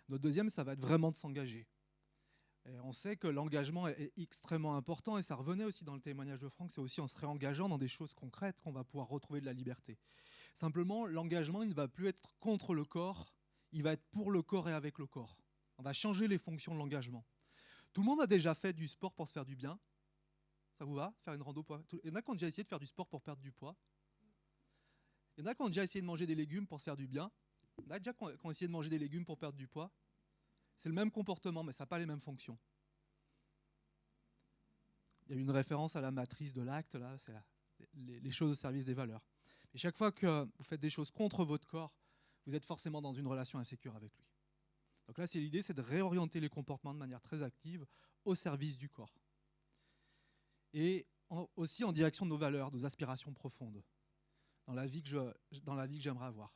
[SPEAKER 4] Notre deuxième, ça va être vraiment de s'engager. Et on sait que l'engagement est extrêmement important, et ça revenait aussi dans le témoignage de Franck, c'est aussi en se réengageant dans des choses concrètes qu'on va pouvoir retrouver de la liberté. Simplement, l'engagement, il ne va plus être contre le corps, il va être pour le corps et avec le corps. On va changer les fonctions de l'engagement. Tout le monde a déjà fait du sport pour se faire du bien. Ça vous va, faire une rando Il y en a qui ont déjà essayé de faire du sport pour perdre du poids. Il y en a qui ont déjà essayé de manger des légumes pour se faire du bien. Il y en a déjà qui ont essayé de manger des légumes pour perdre du poids. C'est le même comportement, mais ça n'a pas les mêmes fonctions. Il y a une référence à la matrice de l'acte, là, c'est les choses au service des valeurs. Et chaque fois que vous faites des choses contre votre corps, vous êtes forcément dans une relation insécure avec lui. Donc là, l'idée, c'est de réorienter les comportements de manière très active au service du corps. Et aussi en direction de nos valeurs, nos aspirations profondes, dans la vie que j'aimerais avoir.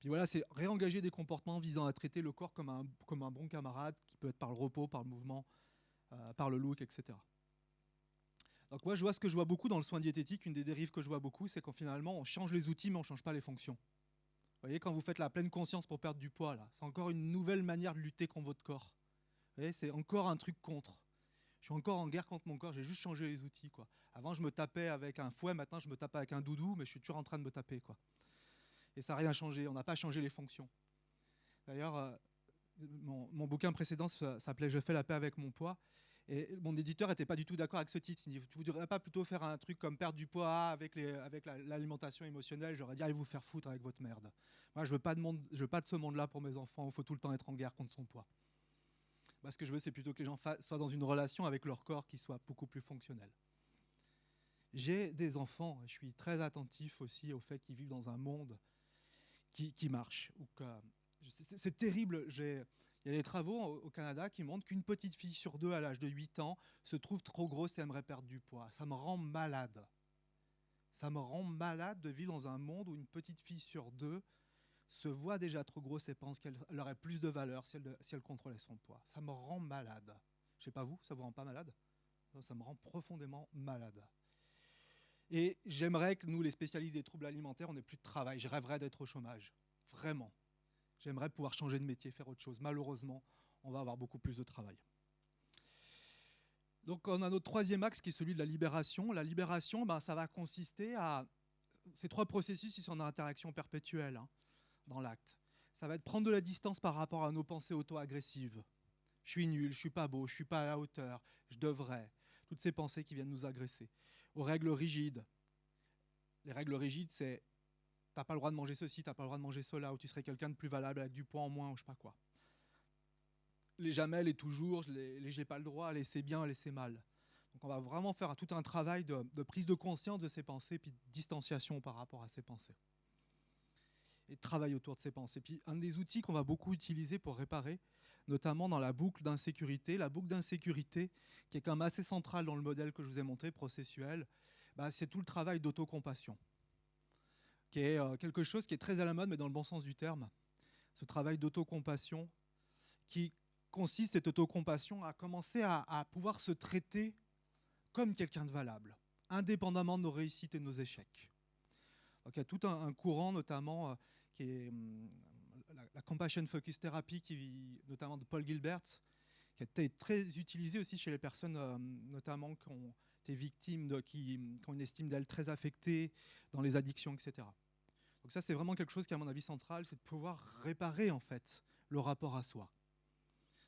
[SPEAKER 4] Puis voilà, c'est réengager des comportements visant à traiter le corps comme un bon camarade, qui peut être par le repos, par le mouvement, par le look, etc. Donc moi, ce que je vois beaucoup dans le soin diététique, une des dérives que je vois beaucoup, c'est qu'en finalement, on change les outils, mais on ne change pas les fonctions. Vous voyez, quand vous faites la pleine conscience pour perdre du poids, là, c'est encore une nouvelle manière de lutter contre votre corps. Vous voyez, c'est encore un truc contre. Je suis encore en guerre contre mon corps, j'ai juste changé les outils, quoi. Avant, je me tapais avec un fouet, maintenant, je me tape avec un doudou, mais je suis toujours en train de me taper, quoi. Et ça n'a rien changé, on n'a pas changé les fonctions. D'ailleurs, mon bouquin précédent s'appelait « Je fais la paix avec mon poids ». Et mon éditeur n'était pas du tout d'accord avec ce titre. Il dit, tu ne voudrais pas plutôt faire un truc comme perdre du poids avec l'alimentation émotionnelle? J'aurais dit, allez vous faire foutre avec votre merde. Moi, je veux pas de ce monde-là pour mes enfants. Il faut tout le temps être en guerre contre son poids. Bah, ce que je veux, c'est plutôt que les gens soient dans une relation avec leur corps qui soit beaucoup plus fonctionnelle. J'ai des enfants. Je suis très attentif aussi au fait qu'ils vivent dans un monde qui marche. C'est terrible. Il Il y a des travaux au Canada qui montrent qu'une petite fille sur 2 à l'âge de 8 ans se trouve trop grosse et aimerait perdre du poids. Ça me rend malade. Ça me rend malade de vivre dans un monde où une petite fille sur 2 se voit déjà trop grosse et pense qu'elle aurait plus de valeur si elle contrôlait son poids. Ça me rend malade. Je ne sais pas vous, ça vous rend pas malade? Ça me rend profondément malade. Et j'aimerais que nous, les spécialistes des troubles alimentaires, on n'ait plus de travail. Je rêverais d'être au chômage. Vraiment. J'aimerais pouvoir changer de métier, faire autre chose. Malheureusement, on va avoir beaucoup plus de travail. Donc on a notre troisième axe qui est celui de la libération. La libération, ça va consister à... Ces 3 processus, ils sont en interaction perpétuelle dans l'acte. Ça va être prendre de la distance par rapport à nos pensées auto-agressives. Je suis nul, je suis pas beau, je suis pas à la hauteur, je devrais. Toutes ces pensées qui viennent nous agresser. Aux règles rigides. Les règles rigides, c'est t'as pas le droit de manger ceci, t'as pas le droit de manger cela, ou tu serais quelqu'un de plus valable avec du poids en moins, ou je sais pas quoi. Les jamais, les toujours, j'ai pas le droit, les c'est bien, les c'est mal. Donc on va vraiment faire tout un travail de prise de conscience de ces pensées, puis de distanciation par rapport à ces pensées. Et de travail autour de ces pensées. Puis un des outils qu'on va beaucoup utiliser pour réparer, notamment dans la boucle d'insécurité, qui est quand même assez centrale dans le modèle que je vous ai montré, processuel, c'est tout le travail d'autocompassion, qui est quelque chose qui est très à la mode, mais dans le bon sens du terme. Ce travail d'autocompassion qui consiste, cette autocompassion, à commencer à pouvoir se traiter comme quelqu'un de valable, indépendamment de nos réussites et de nos échecs. Donc, il y a tout un courant, notamment, qui est la Compassion Focus Therapy, notamment de Paul Gilbert, qui a été très utilisé aussi chez les personnes, notamment qui ont été victimes, qui ont une estime d'elles très affectée, dans les addictions, etc. Donc ça, c'est vraiment quelque chose qui, à mon avis, central, c'est de pouvoir réparer, en fait, le rapport à soi.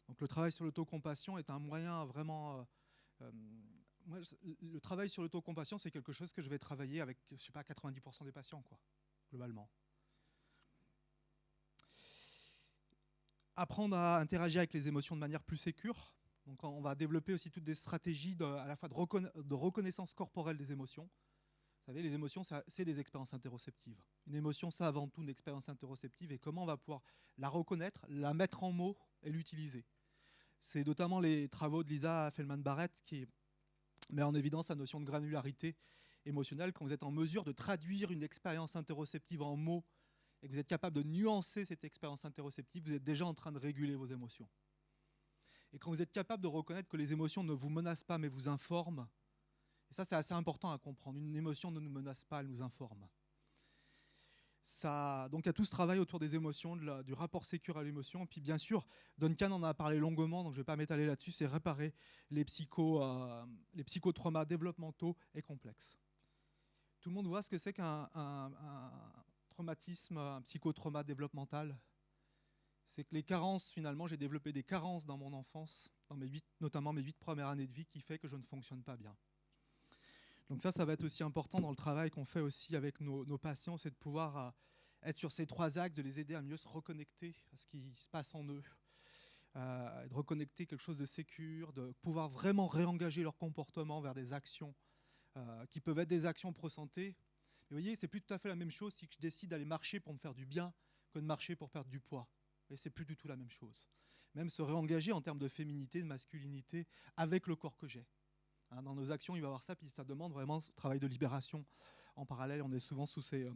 [SPEAKER 4] Donc le travail sur l'autocompassion est un moyen vraiment... moi, le travail sur l'autocompassion, c'est quelque chose que je vais travailler avec, je sais pas, 90% des patients, quoi, globalement. Apprendre à interagir avec les émotions de manière plus sécure. Donc on va développer aussi toutes des stratégies à la fois de reconnaissance corporelle des émotions. Vous savez, les émotions, c'est des expériences interoceptives. Une émotion, c'est avant tout une expérience interoceptive. Et comment on va pouvoir la reconnaître, la mettre en mots et l'utiliser. C'est notamment les travaux de Lisa Feldman-Barrett qui met en évidence la notion de granularité émotionnelle. Quand vous êtes en mesure de traduire une expérience interoceptive en mots et que vous êtes capable de nuancer cette expérience interoceptive, vous êtes déjà en train de réguler vos émotions. Et quand vous êtes capable de reconnaître que les émotions ne vous menacent pas mais vous informent, et ça c'est assez important à comprendre, une émotion ne nous menace pas, elle nous informe. Donc il y a tout ce travail autour des émotions, du rapport sécure à l'émotion. Et puis bien sûr, Duncan en a parlé longuement, donc je ne vais pas m'étaler là-dessus, c'est réparer les psychotraumas développementaux et complexes. Tout le monde voit ce que c'est qu'un traumatisme, un psychotrauma développemental? C'est que les carences, finalement, j'ai développé des carences dans mon enfance, notamment mes 8 premières années de vie, qui fait que je ne fonctionne pas bien. Donc ça va être aussi important dans le travail qu'on fait aussi avec nos patients, c'est de pouvoir être sur ces 3 axes, de les aider à mieux se reconnecter à ce qui se passe en eux, de reconnecter quelque chose de sécure, de pouvoir vraiment réengager leur comportement vers des actions qui peuvent être des actions pro-santé. Mais vous voyez, c'est plus tout à fait la même chose si je décide d'aller marcher pour me faire du bien que de marcher pour perdre du poids. Et c'est plus du tout la même chose. Même se réengager en termes de féminité, de masculinité, avec le corps que j'ai. Dans nos actions, il va y avoir ça, puis ça demande vraiment ce travail de libération. En parallèle, on est souvent sur ces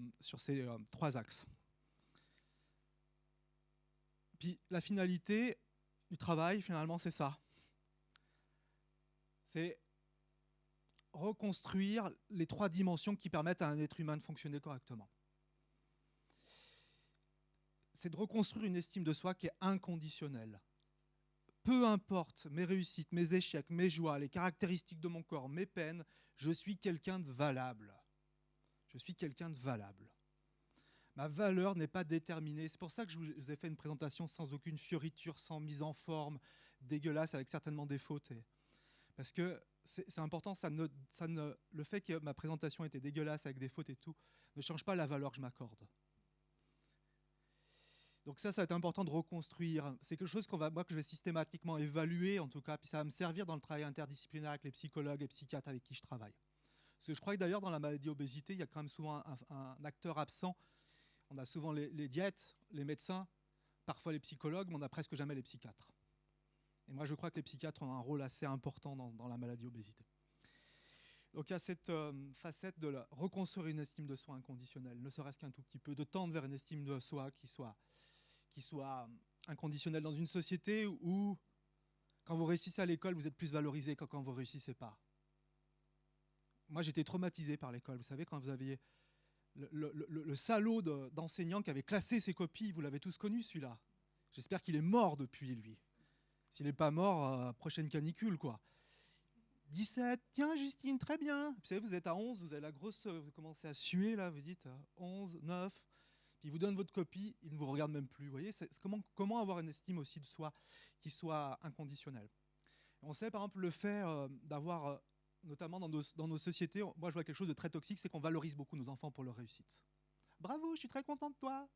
[SPEAKER 4] 3 axes. Puis la finalité du travail, finalement, c'est ça. C'est reconstruire les 3 dimensions qui permettent à un être humain de fonctionner correctement. C'est de reconstruire une estime de soi qui est inconditionnelle. Peu importe mes réussites, mes échecs, mes joies, les caractéristiques de mon corps, mes peines, je suis quelqu'un de valable. Je suis quelqu'un de valable. Ma valeur n'est pas déterminée. C'est pour ça que je vous ai fait une présentation sans aucune fioriture, sans mise en forme, dégueulasse, avec certainement des fautes. Parce que c'est important, le fait que ma présentation était dégueulasse avec des fautes et tout, ne change pas la valeur que je m'accorde. Donc ça va être important de reconstruire. C'est quelque chose que je vais systématiquement évaluer, en tout cas, puis ça va me servir dans le travail interdisciplinaire avec les psychologues et psychiatres avec qui je travaille. Parce que je crois que d'ailleurs, dans la maladie obésité, il y a quand même souvent un acteur absent. On a souvent les diètes, les médecins, parfois les psychologues, mais on n'a presque jamais les psychiatres. Et moi, je crois que les psychiatres ont un rôle assez important dans la maladie obésité. Donc il y a cette facette de reconstruire une estime de soi inconditionnelle, ne serait-ce qu'un tout petit peu, de tendre vers une estime de soi qui soit inconditionnelle dans une société où, quand vous réussissez à l'école, vous êtes plus valorisé que quand vous ne réussissez pas. Moi, j'étais traumatisé par l'école. Vous savez, quand vous aviez le salaud d'enseignant qui avait classé ses copies, vous l'avez tous connu, celui-là. J'espère qu'il est mort depuis, lui. S'il n'est pas mort, prochaine canicule, quoi. 17, tiens Justine, très bien. Vous savez, vous êtes à 11, vous avez la grosse, vous commencez à suer là, vous dites 11, 9, puis il vous donne votre copie, il ne vous regarde même plus. Vous voyez, c'est comment avoir une estime aussi de soi qui soit inconditionnelle. On sait par exemple le fait d'avoir, notamment dans nos sociétés, moi je vois quelque chose de très toxique, c'est qu'on valorise beaucoup nos enfants pour leur réussite. Bravo, je suis très content de toi.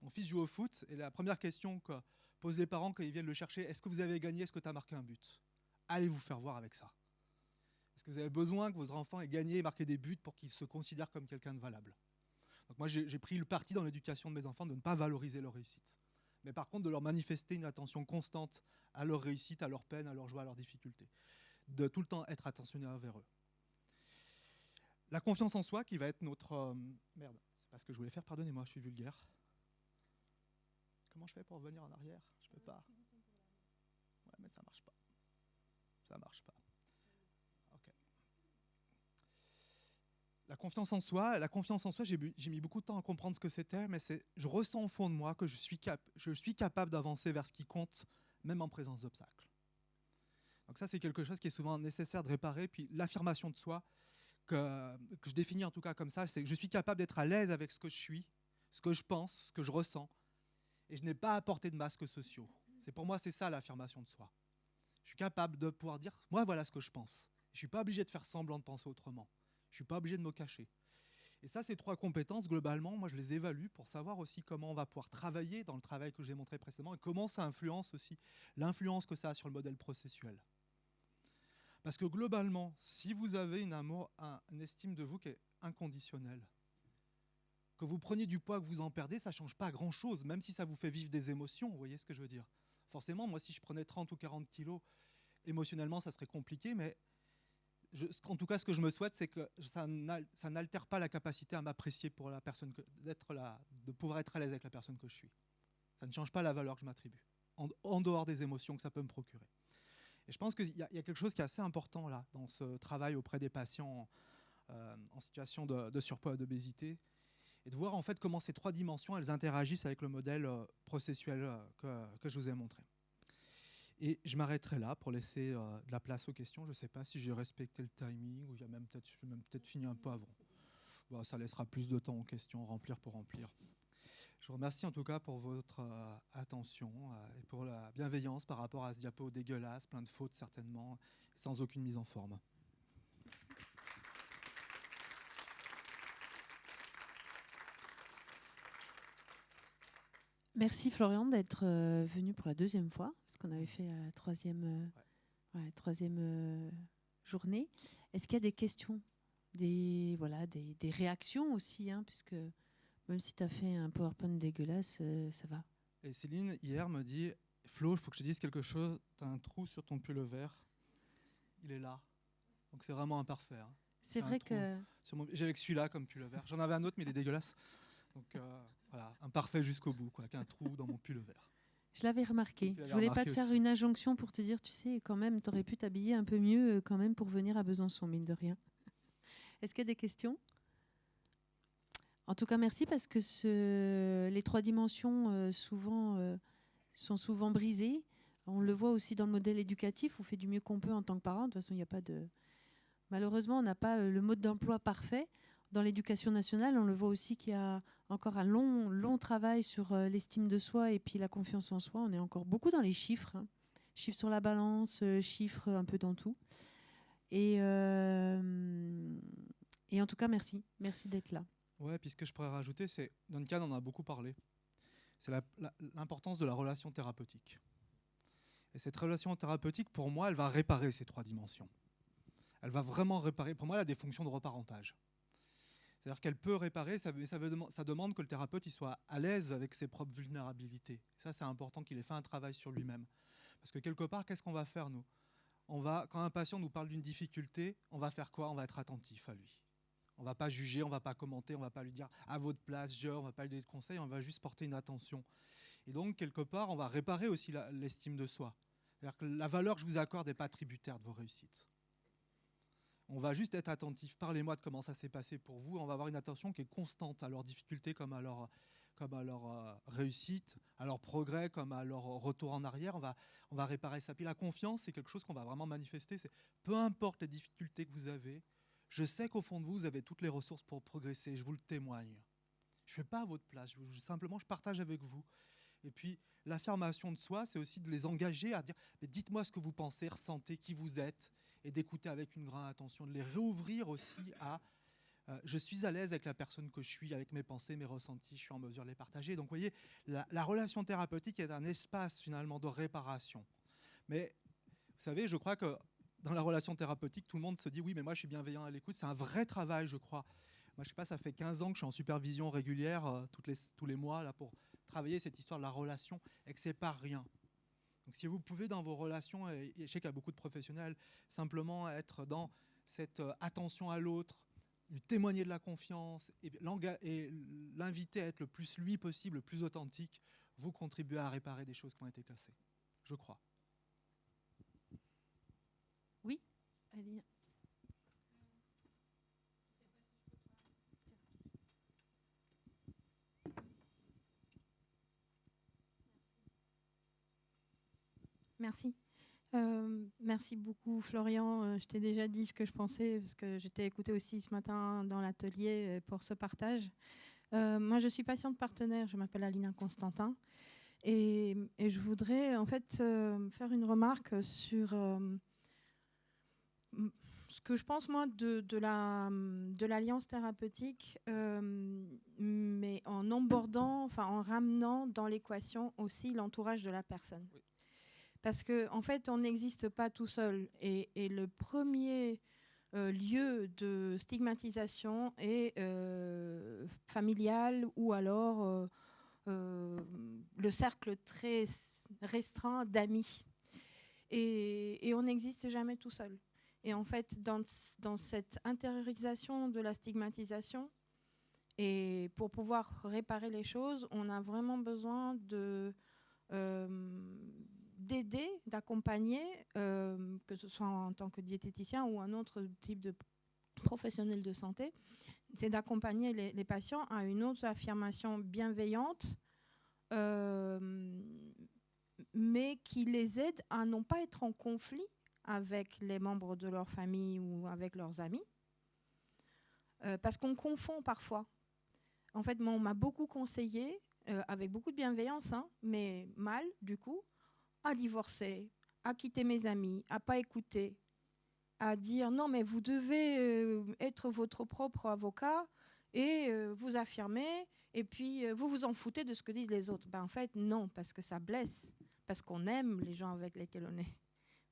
[SPEAKER 4] Mon fils joue au foot et la première question que posent les parents quand ils viennent le chercher, est-ce que vous avez gagné, est-ce que tu as marqué un but? Allez vous faire voir avec ça. Est-ce que vous avez besoin que votre enfant ait gagné et marqué des buts pour qu'il se considère comme quelqu'un de valable? Donc moi, j'ai pris le parti dans l'éducation de mes enfants de ne pas valoriser leur réussite. Mais par contre, de leur manifester une attention constante à leur réussite, à leur peine, à leur joie, à leurs difficultés. De tout le temps être attentionné envers eux. La confiance en soi qui va être notre... Merde, c'est pas ce que je voulais faire, pardonnez-moi, je suis vulgaire. Comment je fais pour revenir en arrière? Je peux pas. Ouais, mais ça marche pas. Ça marche pas. La confiance en soi, j'ai mis beaucoup de temps à comprendre ce que c'était, mais je ressens au fond de moi que je suis capable d'avancer vers ce qui compte, même en présence d'obstacles. Donc ça, c'est quelque chose qui est souvent nécessaire de réparer. Puis l'affirmation de soi, que je définis en tout cas comme ça, c'est que je suis capable d'être à l'aise avec ce que je suis, ce que je pense, ce que je ressens, et je n'ai pas à porter de masques sociaux. Pour moi, c'est ça l'affirmation de soi. Je suis capable de pouvoir dire, moi, voilà ce que je pense. Je ne suis pas obligé de faire semblant de penser autrement. Je ne suis pas obligé de me cacher. Et ça, ces trois compétences, globalement, moi, je les évalue pour savoir aussi comment on va pouvoir travailler dans le travail que j'ai montré précédemment et comment ça influence aussi l'influence que ça a sur le modèle processuel. Parce que globalement, si vous avez une estime de vous qui est inconditionnelle, que vous preniez du poids, que vous en perdez, ça ne change pas grand-chose, même si ça vous fait vivre des émotions, vous voyez ce que je veux dire. Forcément, moi, si je prenais 30 ou 40 kilos, émotionnellement, ça serait compliqué, mais en tout cas, ce que je me souhaite, c'est que ça n'altère pas la capacité à m'apprécier pour la personne, de pouvoir être à l'aise avec la personne que je suis. Ça ne change pas la valeur que je m'attribue, en dehors des émotions que ça peut me procurer. Et je pense qu'il y a quelque chose qui est assez important là, dans ce travail auprès des patients en situation de surpoids et d'obésité, et de voir en fait comment ces trois dimensions, elles interagissent avec le modèle processuel que je vous ai montré. Et je m'arrêterai là pour laisser de la place aux questions. Je ne sais pas si j'ai respecté le timing ou je vais même peut-être fini un peu avant. Bon, ça laissera plus de temps aux questions, remplir pour remplir. Je vous remercie en tout cas pour votre attention et pour la bienveillance par rapport à ce diapo dégueulasse, plein de fautes certainement, sans aucune mise en forme.
[SPEAKER 3] Merci Florian d'être venu pour la deuxième fois, parce qu'on avait fait la troisième journée. Est-ce qu'il y a des questions, des réactions aussi, hein, puisque même si tu as fait un PowerPoint dégueulasse, ça va.
[SPEAKER 4] Et Céline, hier, me dit, Flo, il faut que je te dise quelque chose, tu as un trou sur ton pull vert, il est là. Donc c'est vraiment imparfait. Hein.
[SPEAKER 3] C'est vrai que...
[SPEAKER 4] J'avais que celui-là comme pull vert. J'en avais un autre, mais il est dégueulasse. Donc voilà, imparfait jusqu'au bout, quoi, avec un trou dans mon pull vert.
[SPEAKER 3] Je l'avais remarqué. Je voulais pas te faire une injonction pour te dire, tu sais, quand même, tu aurais pu t'habiller un peu mieux quand même pour venir à Besançon, mine de rien. Est-ce qu'il y a des questions ? En tout cas, merci parce que les trois dimensions sont souvent brisées. On le voit aussi dans le modèle éducatif. On fait du mieux qu'on peut en tant que parent. De toute façon, il n'y a pas de... Malheureusement, on n'a pas le mode d'emploi parfait. Dans l'éducation nationale, on le voit aussi qu'il y a encore un long travail sur l'estime de soi et puis la confiance en soi. On est encore beaucoup dans les chiffres. Hein. Chiffres sur la balance, chiffres un peu dans tout. Et en tout cas, merci. Merci d'être là.
[SPEAKER 4] Ouais, puis ce que je pourrais rajouter, c'est, Duncan en a beaucoup parlé, c'est l'importance de la relation thérapeutique. Et cette relation thérapeutique, pour moi, elle va réparer ces trois dimensions. Elle va vraiment réparer. Pour moi, elle a des fonctions de reparentage. C'est-à-dire qu'elle peut réparer, ça demande que le thérapeute il soit à l'aise avec ses propres vulnérabilités. Ça, c'est important qu'il ait fait un travail sur lui-même. Parce que quelque part, qu'est-ce qu'on va faire, nous ? Quand un patient nous parle d'une difficulté, on va faire quoi ? On va être attentif à lui. On ne va pas juger, on ne va pas commenter, on ne va pas lui dire à votre place, on ne va pas lui donner de conseils, on va juste porter une attention. Et donc, quelque part, on va réparer aussi l'estime de soi. C'est-à-dire que la valeur que je vous accorde n'est pas tributaire de vos réussites. On va juste être attentif. Parlez-moi de comment ça s'est passé pour vous. On va avoir une attention qui est constante à leurs difficultés comme à leur réussite, à leur progrès comme à leur retour en arrière. On va réparer ça. Puis la confiance, c'est quelque chose qu'on va vraiment manifester. C'est peu importe les difficultés que vous avez, je sais qu'au fond de vous, vous avez toutes les ressources pour progresser. Je vous le témoigne. Je ne fais pas à votre place. Simplement, je partage avec vous. Et puis, l'affirmation de soi, c'est aussi de les engager à dire « dites-moi ce que vous pensez, ressentez, qui vous êtes » et d'écouter avec une grande attention, de les réouvrir aussi à je suis à l'aise avec la personne que je suis, avec mes pensées, mes ressentis, je suis en mesure de les partager. Donc, vous voyez, la relation thérapeutique est un espace, finalement, de réparation. Mais, vous savez, je crois que dans la relation thérapeutique, tout le monde se dit « oui, mais moi, je suis bienveillant à l'écoute ». C'est un vrai travail, je crois. Moi, je sais pas, ça fait 15 ans que je suis en supervision régulière, tous les mois, là, pour travailler cette histoire de la relation, et que c'est pas rien. Donc, si vous pouvez, dans vos relations, et je sais qu'il y a beaucoup de professionnels, simplement être dans cette attention à l'autre, lui témoigner de la confiance et l'inviter à être le plus lui possible, le plus authentique, vous contribuez à réparer des choses qui ont été cassées, je crois.
[SPEAKER 3] Oui, allez.
[SPEAKER 5] Merci. Merci beaucoup, Florian. Je t'ai déjà dit ce que je pensais, parce que je t'ai écouté aussi ce matin dans l'atelier pour ce partage. Moi, je suis patiente partenaire, je m'appelle Alina Constantin. Et je voudrais en fait faire une remarque sur ce que je pense, moi, de l'alliance thérapeutique, mais en abordant, enfin en ramenant dans l'équation aussi l'entourage de la personne. Oui. Parce qu'en fait, on n'existe pas tout seul. Et le premier lieu de stigmatisation est familial ou alors le cercle très restreint d'amis. Et on n'existe jamais tout seul. Et en fait, dans cette intériorisation de la stigmatisation, et pour pouvoir réparer les choses, on a vraiment besoin d'aider, d'accompagner, que ce soit en tant que diététicien ou un autre type de professionnel de santé, c'est d'accompagner les patients à une autre affirmation bienveillante, mais qui les aide à non pas être en conflit avec les membres de leur famille ou avec leurs amis, parce qu'on confond parfois. En fait, moi, on m'a beaucoup conseillé, avec beaucoup de bienveillance, hein, mais mal, du coup, à divorcer, à quitter mes amis, à pas écouter, à dire non, mais vous devez être votre propre avocat et vous affirmer, et puis vous vous en foutez de ce que disent les autres. Ben, en fait, non, parce que ça blesse, parce qu'on aime les gens avec lesquels on est.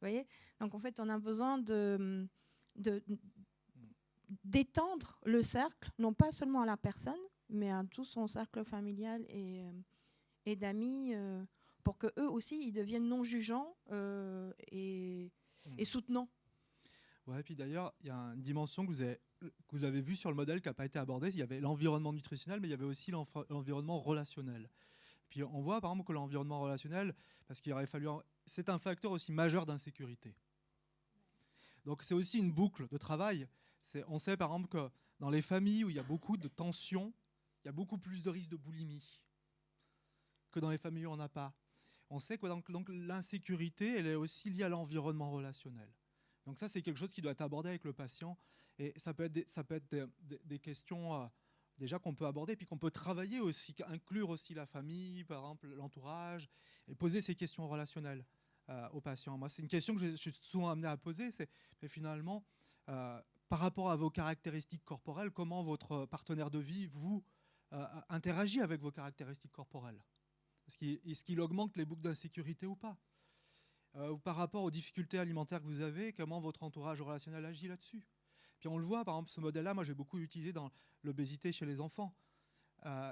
[SPEAKER 5] Vous voyez ? Donc, en fait, on a besoin d'étendre le cercle, non pas seulement à la personne, mais à tout son cercle familial et d'amis, pour qu'eux aussi, ils deviennent non jugeants et soutenants.
[SPEAKER 4] Ouais, et puis d'ailleurs, il y a une dimension que vous avez vue sur le modèle qui n'a pas été abordée. Il y avait l'environnement nutritionnel, mais il y avait aussi l'environnement relationnel. Puis on voit par exemple que l'environnement relationnel, parce qu'il aurait fallu, c'est un facteur aussi majeur d'insécurité. Donc c'est aussi une boucle de travail. On sait par exemple que dans les familles où il y a beaucoup de tensions, il y a beaucoup plus de risques de boulimie que dans les familles où on n'a pas. On sait que donc l'insécurité, elle est aussi liée à l'environnement relationnel. Donc ça, c'est quelque chose qui doit être abordé avec le patient. Et ça peut être des questions déjà qu'on peut aborder, puis qu'on peut travailler aussi, inclure aussi la famille, par exemple l'entourage, et poser ces questions relationnelles aux patients. Moi, c'est une question que je suis souvent amené à poser, mais finalement, par rapport à vos caractéristiques corporelles, comment votre partenaire de vie, vous, interagit avec vos caractéristiques corporelles ? Est-ce qu'il augmente les boucles d'insécurité ou pas ? Ou par rapport aux difficultés alimentaires que vous avez, comment votre entourage relationnel agit là-dessus ? Puis on le voit, par exemple, ce modèle-là, moi j'ai beaucoup utilisé dans l'obésité chez les enfants.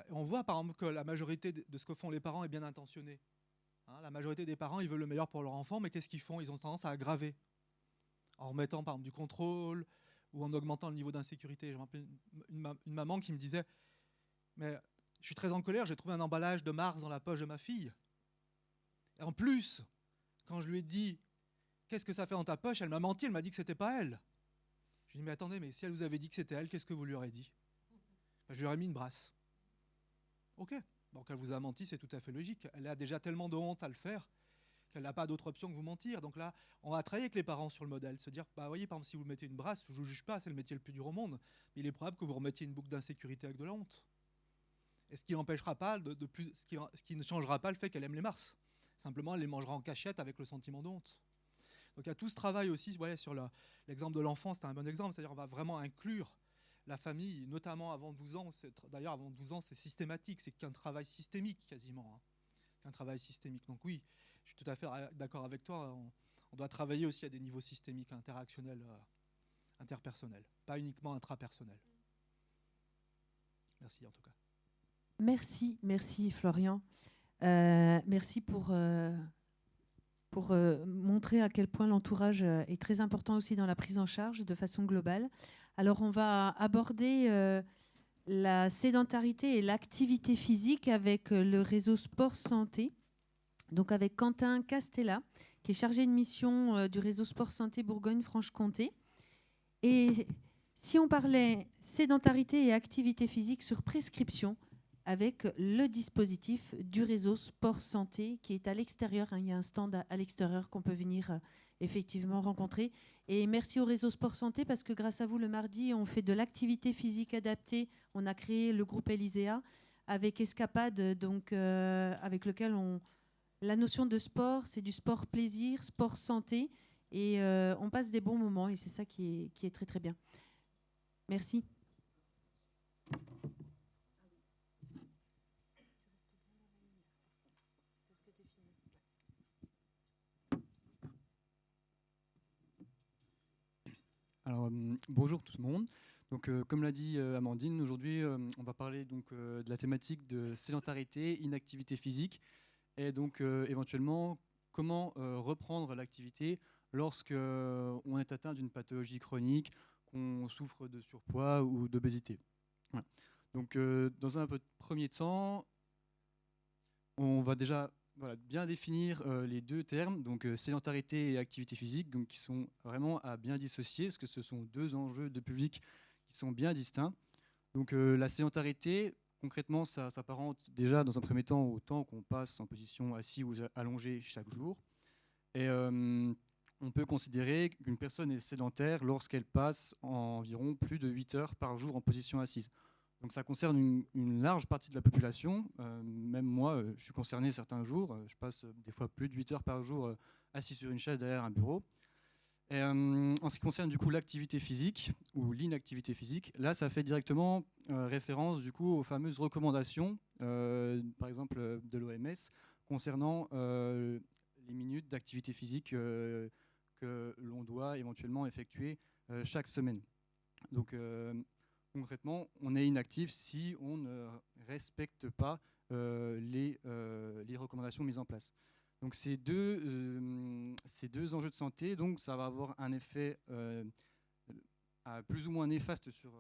[SPEAKER 4] On voit par exemple que la majorité de ce que font les parents est bien intentionné. Hein, la majorité des parents, ils veulent le meilleur pour leur enfant, mais qu'est-ce qu'ils font? Ils ont tendance à aggraver en remettant par exemple du contrôle ou en augmentant le niveau d'insécurité. Je me rappelle une maman qui me disait « Mais je suis très en colère, j'ai trouvé un emballage de Mars dans la poche de ma fille. Et en plus, quand je lui ai dit « Qu'est-ce que ça fait dans ta poche ?» elle m'a menti, elle m'a dit que c'était pas elle. Je lui ai dit « Mais attendez, mais si elle vous avait dit que c'était elle, qu'est-ce que vous lui aurez dit ?» Je lui aurais mis une brasse. Ok, donc elle vous a menti, c'est tout à fait logique. Elle a déjà tellement de honte à le faire qu'elle n'a pas d'autre option que vous mentir. Donc là, on va travailler avec les parents sur le modèle, se dire, bah voyez, par exemple, si vous mettez une brasse, je ne vous juge pas, c'est le métier le plus dur au monde, mais il est probable que vous remettiez une boucle d'insécurité avec de la honte. Et ce qui n'empêchera pas, ce qui ne changera pas le fait qu'elle aime les Mars. Simplement, elle les mangera en cachette avec le sentiment de honte. Donc il y a tout ce travail aussi, vous voyez, sur l'exemple de l'enfant, c'est un bon exemple, c'est-à-dire on va vraiment inclure la famille, notamment avant 12 ans. D'ailleurs, avant 12 ans, c'est systématique, c'est qu'un travail systémique quasiment. Hein, qu'un travail systémique. Donc oui, je suis tout à fait d'accord avec toi. On doit travailler aussi à des niveaux systémiques, interactionnels, interpersonnels, pas uniquement intrapersonnels. Merci en tout cas.
[SPEAKER 3] Merci Florian. Merci pour montrer à quel point l'entourage est très important aussi dans la prise en charge de façon globale. Alors on va aborder la sédentarité et l'activité physique avec le réseau Sport Santé, donc avec Quentin Castella, qui est chargé de mission du réseau Sport Santé Bourgogne-Franche-Comté. Et si on parlait sédentarité et activité physique sur prescription, avec le dispositif du réseau Sport Santé qui est à l'extérieur. Il y a un stand à l'extérieur qu'on peut venir effectivement rencontrer. Et merci au réseau Sport Santé parce que grâce à vous, le mardi, on fait de l'activité physique adaptée. On a créé le groupe Elisea avec Escapade, donc, avec lequel la notion de sport, c'est du sport plaisir, sport santé. Et on passe des bons moments et c'est ça qui est très très bien. Merci.
[SPEAKER 6] Alors, bonjour tout le monde. Donc, comme l'a dit Amandine, aujourd'hui, on va parler donc, de la thématique de sédentarité, inactivité physique, et donc éventuellement comment reprendre l'activité lorsque on est atteint d'une pathologie chronique, qu'on souffre de surpoids ou d'obésité. Voilà. Donc, dans un premier temps, on va déjà bien définir les deux termes, donc sédentarité et activité physique, donc, qui sont vraiment à bien dissocier, parce que ce sont deux enjeux de public qui sont bien distincts. Donc la sédentarité, concrètement, ça s'apparente déjà dans un premier temps au temps qu'on passe en position assis ou allongé chaque jour. Et on peut considérer qu'une personne est sédentaire lorsqu'elle passe environ plus de 8 heures par jour en position assise. Donc ça concerne une large partie de la population. Même moi, je suis concerné certains jours. Je passe des fois plus de 8 heures par jour assis sur une chaise derrière un bureau. Et, en ce qui concerne du coup l'activité physique ou l'inactivité physique, là ça fait directement référence du coup aux fameuses recommandations, par exemple de l'OMS, concernant les minutes d'activité physique que l'on doit éventuellement effectuer chaque semaine. Donc concrètement, on est inactif si on ne respecte pas les recommandations mises en place. Donc ces deux enjeux de santé, donc ça va avoir un effet plus ou moins néfaste sur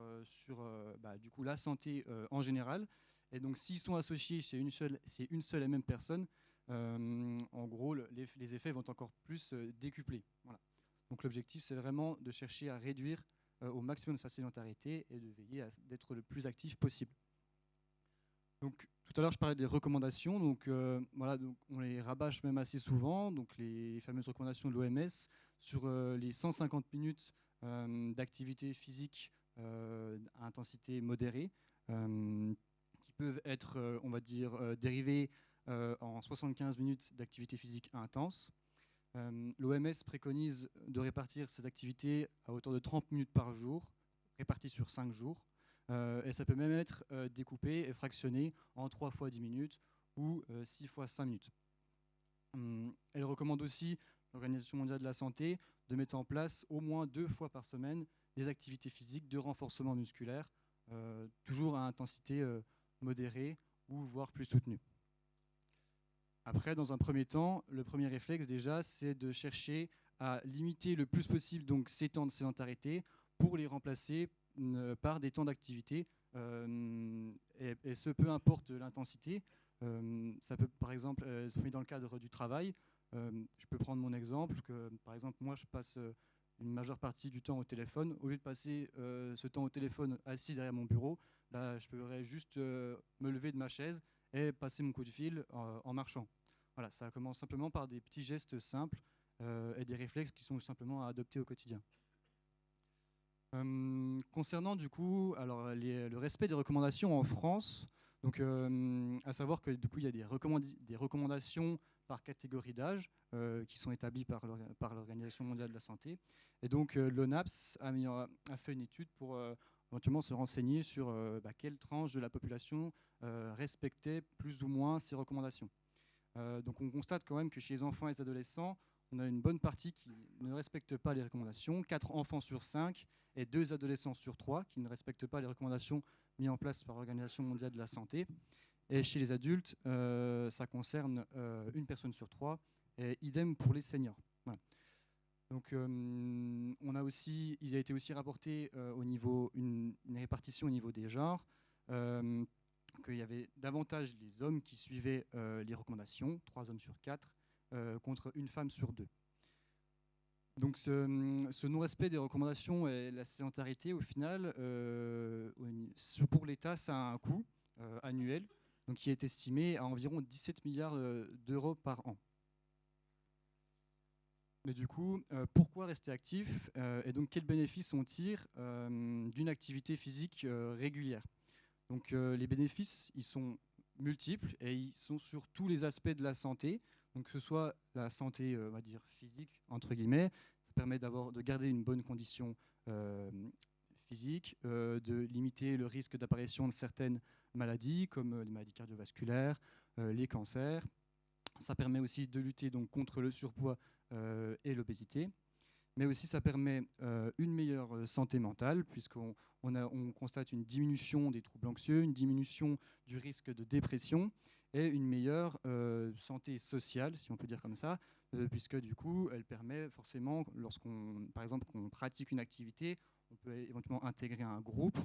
[SPEAKER 6] du coup, la santé en général. Et donc s'ils sont associés chez une seule et même personne, en gros les effets vont encore plus décupler. Voilà. Donc l'objectif c'est vraiment de chercher à réduire au maximum sa sédentarité et de veiller à d'être le plus actif possible. Donc, tout à l'heure, je parlais des recommandations. Donc, voilà, donc on les rabâche même assez souvent. Donc, les fameuses recommandations de l'OMS sur les 150 minutes d'activité physique à intensité modérée, qui peuvent être, on va dire, dérivées en 75 minutes d'activité physique intense. L'OMS préconise de répartir ces activités à hauteur de 30 minutes par jour, réparties sur 5 jours. Et ça peut même être découpé et fractionné en 3 fois 10 minutes ou 6 fois 5 minutes. Elle recommande aussi, l'Organisation mondiale de la santé, de mettre en place au moins 2 fois par semaine des activités physiques de renforcement musculaire, toujours à intensité modérée ou voire plus soutenue. Après, dans un premier temps, le premier réflexe déjà, c'est de chercher à limiter le plus possible donc, ces temps de sédentarité pour les remplacer par des temps d'activité, et ce, peu importe l'intensité. Ça peut, par exemple, se met dans le cadre du travail. Je peux prendre mon exemple, que par exemple, moi, je passe une majeure partie du temps au téléphone. Au lieu de passer ce temps au téléphone assis derrière mon bureau, bah, je pourrais juste me lever de ma chaise et passer mon coup de fil en marchant. Voilà, ça commence simplement par des petits gestes simples et des réflexes qui sont simplement à adopter au quotidien. Concernant du coup alors, le respect des recommandations en France, donc, à savoir que du coup il y a des recommandations par catégorie d'âge qui sont établies par l'Organisation mondiale de la santé, et donc l'ONAPS a fait une étude pour éventuellement se renseigner sur quelle tranche de la population respectait plus ou moins ces recommandations. Donc on constate quand même que chez les enfants et les adolescents, on a une bonne partie qui ne respecte pas les recommandations, 4 enfants sur 5 et 2 adolescents sur 3 qui ne respectent pas les recommandations mises en place par l'Organisation mondiale de la santé. Et chez les adultes, ça concerne une personne sur 3, et idem pour les seniors. Voilà. Donc, il a été aussi rapporté au niveau une répartition au niveau des genres, qu'il y avait davantage les hommes qui suivaient les recommandations, 3 hommes sur 4, contre une femme sur 2. Donc ce non-respect des recommandations et la sédentarité, au final, pour l'État, ça a un coût annuel donc, qui est estimé à environ 17 milliards d'euros par an. Mais du coup, pourquoi rester actif et donc quels bénéfices on tire d'une activité physique régulière? Donc les bénéfices, ils sont multiples et ils sont sur tous les aspects de la santé. Donc que ce soit la santé, on va dire physique entre guillemets, ça permet de garder une bonne condition physique, de limiter le risque d'apparition de certaines maladies comme les maladies cardiovasculaires, les cancers. Ça permet aussi de lutter donc contre le surpoids et l'obésité. Mais aussi ça permet une meilleure santé mentale, puisqu'on constate une diminution des troubles anxieux, une diminution du risque de dépression et une meilleure santé sociale, si on peut dire comme ça, puisque du coup, elle permet forcément, par exemple, qu'on pratique une activité, on peut éventuellement intégrer un groupe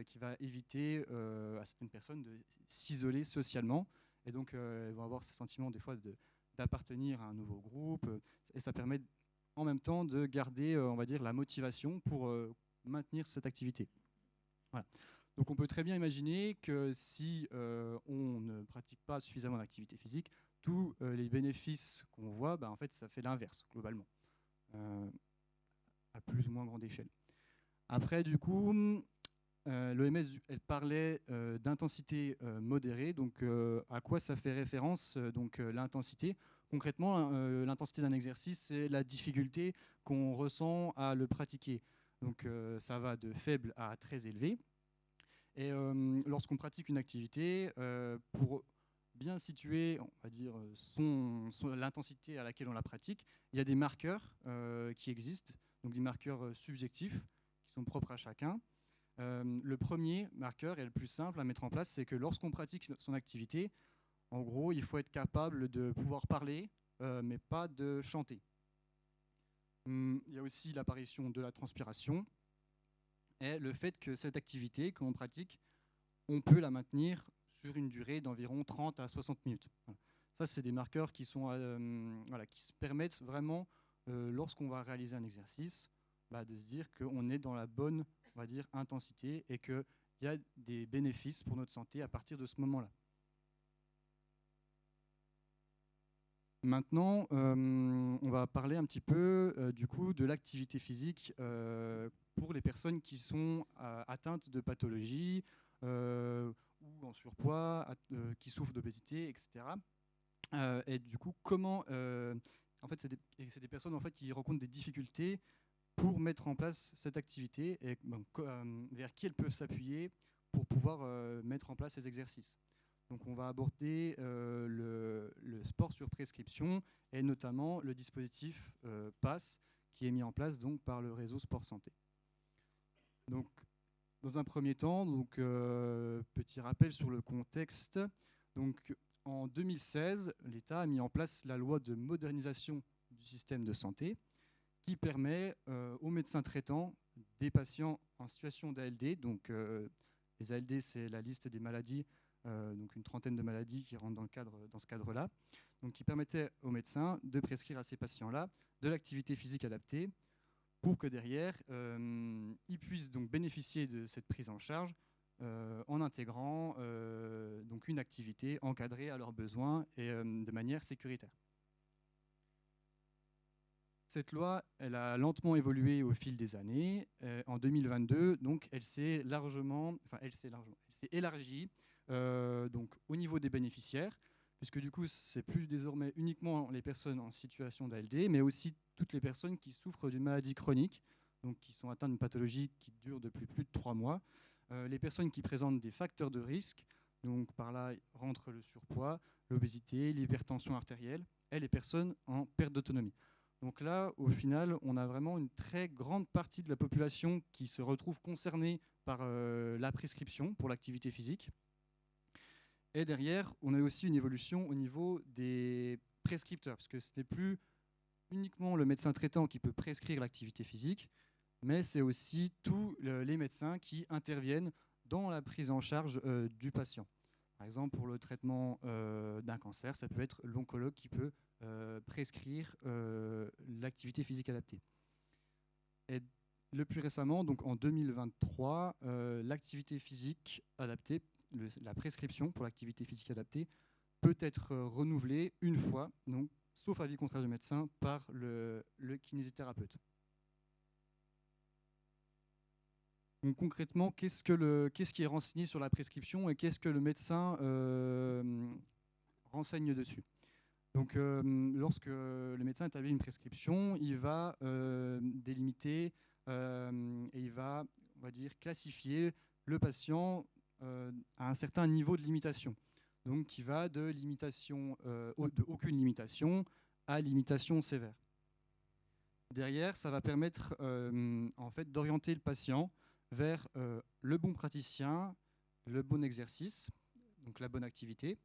[SPEAKER 6] qui va éviter à certaines personnes de s'isoler socialement. Et donc, elles vont avoir ce sentiment des fois d'appartenir à un nouveau groupe, et ça permet en même temps de garder, on va dire, la motivation pour maintenir cette activité. Voilà. Donc on peut très bien imaginer que si on ne pratique pas suffisamment d'activité physique, tous les bénéfices qu'on voit, en fait, ça fait l'inverse, globalement, à plus ou moins grande échelle. Après, du coup, l'OMS, elle parlait d'intensité modérée. Donc à quoi ça fait référence, l'intensité? Concrètement, l'intensité d'un exercice, c'est la difficulté qu'on ressent à le pratiquer. Donc ça va de faible à très élevé. Et lorsqu'on pratique une activité, pour bien situer, on va dire, l'intensité à laquelle on la pratique, il y a des marqueurs qui existent, donc des marqueurs subjectifs qui sont propres à chacun. Le premier marqueur et le plus simple à mettre en place, c'est que lorsqu'on pratique son activité, en gros, il faut être capable de pouvoir parler, mais pas de chanter. Il y a aussi l'apparition de la transpiration et le fait que cette activité que l'on pratique, on peut la maintenir sur une durée d'environ 30 à 60 minutes. Voilà. Ça, c'est des marqueurs qui se permettent vraiment, lorsqu'on va réaliser un exercice, de se dire qu'on est dans la bonne, on va dire, intensité et qu'il y a des bénéfices pour notre santé à partir de ce moment-là. Maintenant, on va parler un petit peu du coup de l'activité physique pour les personnes qui sont atteintes de pathologies ou en surpoids, qui souffrent d'obésité, etc. Et du coup, comment en fait, c'est des personnes en fait qui rencontrent des difficultés pour mettre en place cette activité et vers qui elles peuvent s'appuyer pour pouvoir mettre en place ces exercices. Donc on va aborder le sport sur prescription et notamment le dispositif PASS qui est mis en place donc, par le réseau Sport Santé. Donc, dans un premier temps, petit rappel sur le contexte. Donc, en 2016, l'État a mis en place la loi de modernisation du système de santé qui permet aux médecins traitants des patients en situation d'ALD. Donc, les ALD, c'est la liste des maladies, donc une trentaine de maladies qui rentrent dans ce cadre-là. Donc, qui permettait aux médecins de prescrire à ces patients-là de l'activité physique adaptée pour que derrière, ils puissent donc bénéficier de cette prise en charge en intégrant donc une activité encadrée à leurs besoins et de manière sécuritaire. Cette loi, elle a lentement évolué au fil des années. En 2022, donc, elle s'est élargie donc, au niveau des bénéficiaires, puisque du coup, c'est plus désormais uniquement les personnes en situation d'ALD, mais aussi toutes les personnes qui souffrent d'une maladie chronique, donc qui sont atteintes d'une pathologie qui dure depuis plus de 3 mois, les personnes qui présentent des facteurs de risque, donc par là rentrent le surpoids, l'obésité, l'hypertension artérielle, et les personnes en perte d'autonomie. Donc là, au final, on a vraiment une très grande partie de la population qui se retrouve concernée par la prescription pour l'activité physique. Et derrière, on a aussi une évolution au niveau des prescripteurs, parce que ce n'est plus uniquement le médecin traitant qui peut prescrire l'activité physique, mais c'est aussi tous les médecins qui interviennent dans la prise en charge du patient. Par exemple, pour le traitement d'un cancer, ça peut être l'oncologue qui peut prescrire l'activité physique adaptée. Et le plus récemment, donc en 2023, l'activité physique adaptée, la prescription pour l'activité physique adaptée peut être renouvelée une fois, donc, sauf avis contraire du médecin, par le kinésithérapeute. Donc concrètement, qu'est-ce qui est renseigné sur la prescription et qu'est-ce que le médecin renseigne dessus? Donc, lorsque le médecin établit une prescription, il va délimiter et il va, on va dire, classifier le patient à un certain niveau de limitation. Donc, qui va de limitation, de aucune limitation à limitation sévère. Derrière, ça va permettre en fait, d'orienter le patient vers le bon praticien, le bon exercice, donc la bonne activité,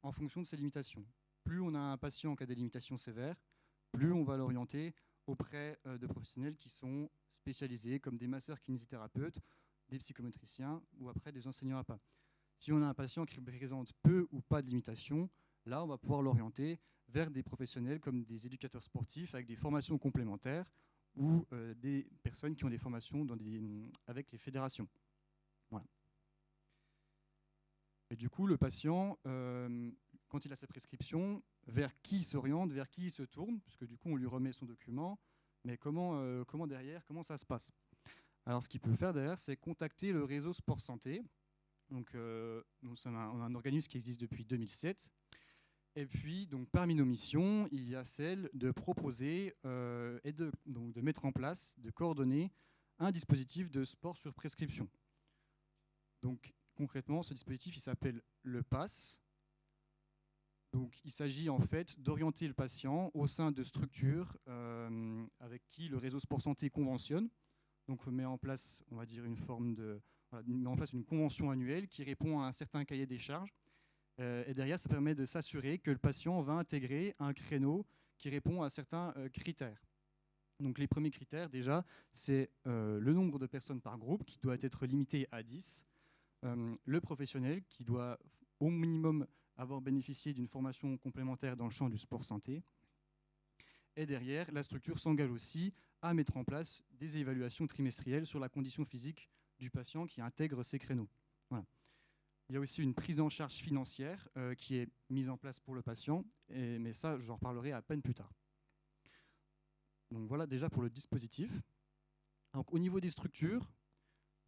[SPEAKER 6] en fonction de ses limitations. Plus on a un patient qui a des limitations sévères, plus on va l'orienter auprès de professionnels qui sont spécialisés, comme des masseurs kinésithérapeutes, des psychométriciens ou après des enseignants APA. Si on a un patient qui présente peu ou pas de limitations, là, on va pouvoir l'orienter vers des professionnels comme des éducateurs sportifs avec des formations complémentaires ou des personnes qui ont des formations avec les fédérations. Voilà. Et du coup, le patient, quand il a sa prescription, vers qui il s'oriente, vers qui il se tourne, puisque du coup, on lui remet son document, mais comment derrière, comment ça se passe? Alors, ce qu'il peut faire derrière, c'est contacter le réseau Sport Santé. Donc, on a un organisme qui existe depuis 2007. Et puis, donc, parmi nos missions, il y a celle de proposer et de mettre en place, de coordonner un dispositif de sport sur prescription. Donc, concrètement, ce dispositif, il s'appelle le PASS. Donc, il s'agit en fait d'orienter le patient au sein de structures avec qui le réseau Sport Santé conventionne. Donc, on met en place, on va dire, une convention annuelle qui répond à un certain cahier des charges. Et derrière, ça permet de s'assurer que le patient va intégrer un créneau qui répond à certains critères. Donc les premiers critères, déjà, c'est le nombre de personnes par groupe qui doit être limité à 10, le professionnel qui doit au minimum avoir bénéficié d'une formation complémentaire dans le champ du sport santé. Et derrière, la structure s'engage aussi à mettre en place des évaluations trimestrielles sur la condition physique du patient qui intègre ces créneaux. Voilà. Il y a aussi une prise en charge financière qui est mise en place pour le patient, mais ça, j'en reparlerai à peine plus tard. Donc voilà déjà pour le dispositif. Donc, au niveau des structures,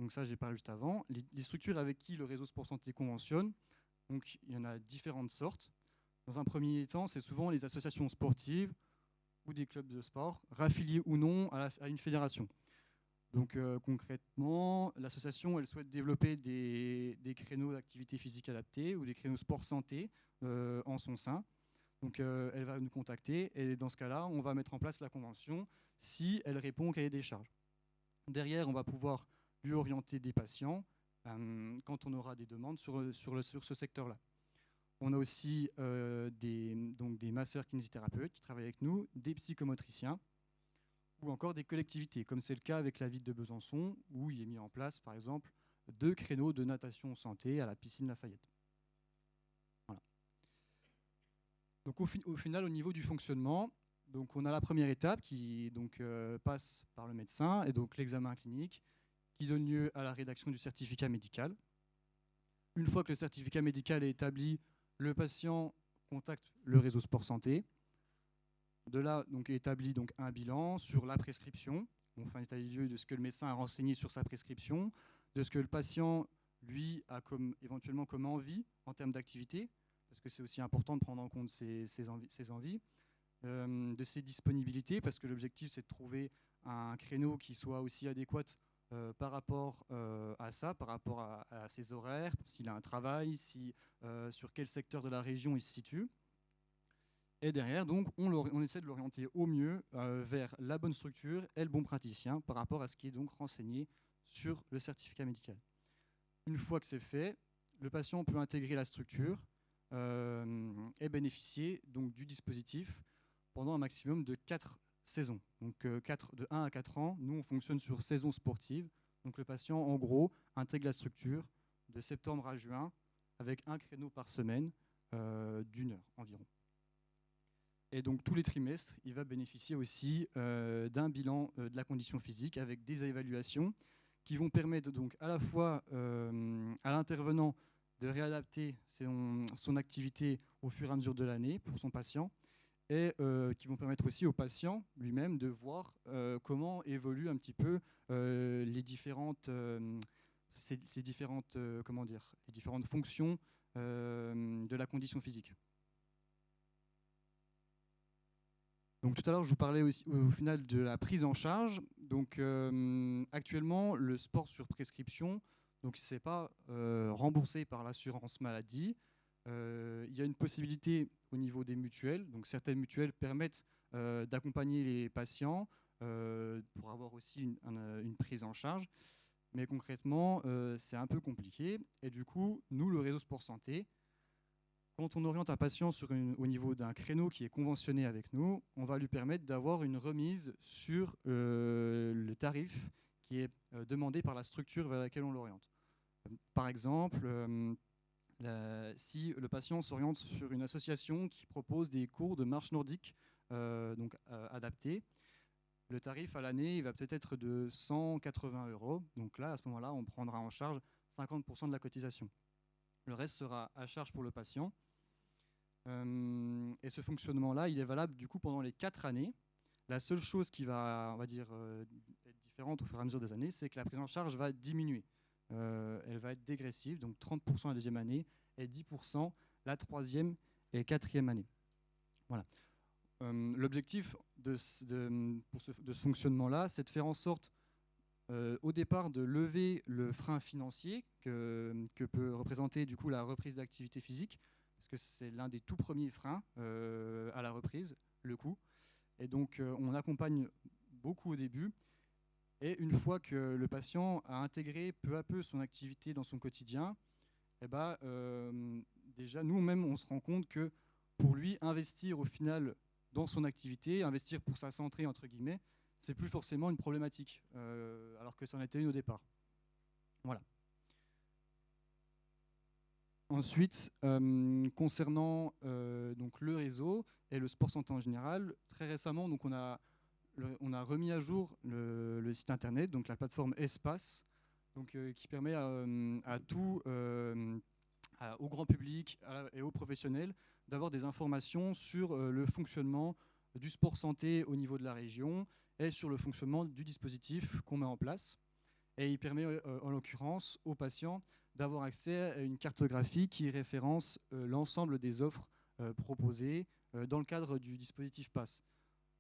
[SPEAKER 6] donc ça j'ai parlé juste avant, les structures avec qui le réseau Sport Santé conventionne, donc il y en a différentes sortes. Dans un premier temps, c'est souvent les associations sportives ou des clubs de sport, raffiliés ou non à une fédération. Donc concrètement, l'association elle souhaite développer des créneaux d'activité physique adaptée ou des créneaux sport santé en son sein. Donc elle va nous contacter et dans ce cas-là, on va mettre en place la convention si elle répond au cahier des charges. Derrière, on va pouvoir lui orienter des patients quand on aura des demandes sur ce secteur-là. On a aussi des masseurs kinésithérapeutes qui travaillent avec nous, des psychomotriciens ou encore des collectivités, comme c'est le cas avec la ville de Besançon, où il est mis en place, par exemple, 2 créneaux de natation santé à la piscine Lafayette. Voilà. Donc au final, au niveau du fonctionnement, donc on a la première étape qui passe par le médecin, et donc l'examen clinique, qui donne lieu à la rédaction du certificat médical. Une fois que le certificat médical est établi, le patient contacte le réseau sport santé. De là, donc, est établi un bilan sur la prescription. On fait un état des lieux de ce que le médecin a renseigné sur sa prescription, de ce que le patient, lui, a éventuellement comme envie en termes d'activité, parce que c'est aussi important de prendre en compte ses envies, de ses disponibilités, parce que l'objectif, c'est de trouver un créneau qui soit aussi adéquat par rapport à ça, par rapport à ses horaires, s'il a un travail, sur quel secteur de la région il se situe. Et derrière, donc, on essaie de l'orienter au mieux vers la bonne structure et le bon praticien par rapport à ce qui est donc renseigné sur le certificat médical. Une fois que c'est fait, le patient peut intégrer la structure et bénéficier donc, du dispositif pendant un maximum de 4 saisons. Donc de 1 à 4 ans, nous on fonctionne sur saison sportive. Donc le patient en gros intègre la structure de septembre à juin avec un créneau par semaine d'1 heure environ. Et donc tous les trimestres, il va bénéficier aussi d'un bilan de la condition physique avec des évaluations qui vont permettre donc à la fois à l'intervenant de réadapter son activité au fur et à mesure de l'année pour son patient, et qui vont permettre aussi au patient lui-même de voir comment évoluent un petit peu les différentes fonctions de la condition physique. Donc tout à l'heure, je vous parlais aussi au final de la prise en charge. Donc actuellement, le sport sur prescription, donc c'est pas remboursé par l'assurance maladie. Il y a une possibilité au niveau des mutuelles. Donc certaines mutuelles permettent d'accompagner les patients pour avoir aussi une prise en charge. Mais concrètement, c'est un peu compliqué. Et du coup, nous, le réseau Sport Santé, quand on oriente un patient au niveau d'un créneau qui est conventionné avec nous, on va lui permettre d'avoir une remise sur le tarif qui est demandé par la structure vers laquelle on l'oriente. Par exemple, si le patient s'oriente sur une association qui propose des cours de marche nordique adaptés, le tarif à l'année il va peut-être être de 180 €. Donc là, à ce moment-là, on prendra en charge 50% de la cotisation. Le reste sera à charge pour le patient. Et ce fonctionnement-là, il est valable du coup pendant les 4 années. La seule chose qui va, on va dire, être différente au fur et à mesure des années, c'est que la prise en charge va diminuer. Elle va être dégressive, donc 30% la deuxième année et 10% la troisième et quatrième année. Voilà. L'objectif de ce fonctionnement-là, c'est de faire en sorte au départ de lever le frein financier que peut représenter du coup la reprise d'activité physique, parce que c'est l'un des tout premiers freins à la reprise, le coût. Et donc on accompagne beaucoup au début, et une fois que le patient a intégré peu à peu son activité dans son quotidien, déjà nous-mêmes on se rend compte que pour lui, investir au final dans son activité, investir pour sa santé entre guillemets, c'est plus forcément une problématique, alors que ça en était une au départ. Voilà. Ensuite, concernant donc le réseau et le sport santé en général, très récemment, donc on a remis à jour le site internet, donc la plateforme Espace, donc, qui permet au grand public et aux professionnels d'avoir des informations sur le fonctionnement du sport santé au niveau de la région et sur le fonctionnement du dispositif qu'on met en place. Et il permet en l'occurrence aux patients d'avoir accès à une cartographie qui référence l'ensemble des offres proposées dans le cadre du dispositif PASS.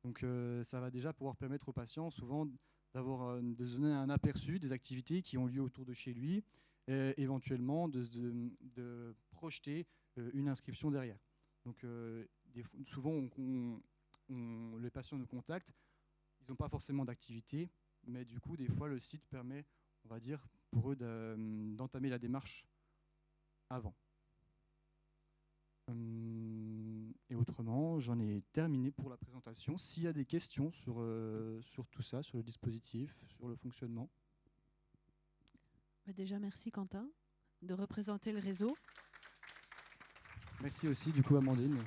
[SPEAKER 6] Donc ça va déjà pouvoir permettre aux patients souvent de donner un aperçu des activités qui ont lieu autour de chez lui et éventuellement de projeter une inscription derrière. Donc souvent les patients nous contactent, ils n'ont pas forcément d'activité, mais du coup des fois le site permet on va dire, pour eux d'entamer la démarche avant. Et autrement, j'en ai terminé pour la présentation. S'il y a des questions sur tout ça, sur le dispositif, sur le fonctionnement.
[SPEAKER 3] Déjà, merci Quentin de représenter le réseau.
[SPEAKER 6] Merci aussi du coup Amandine.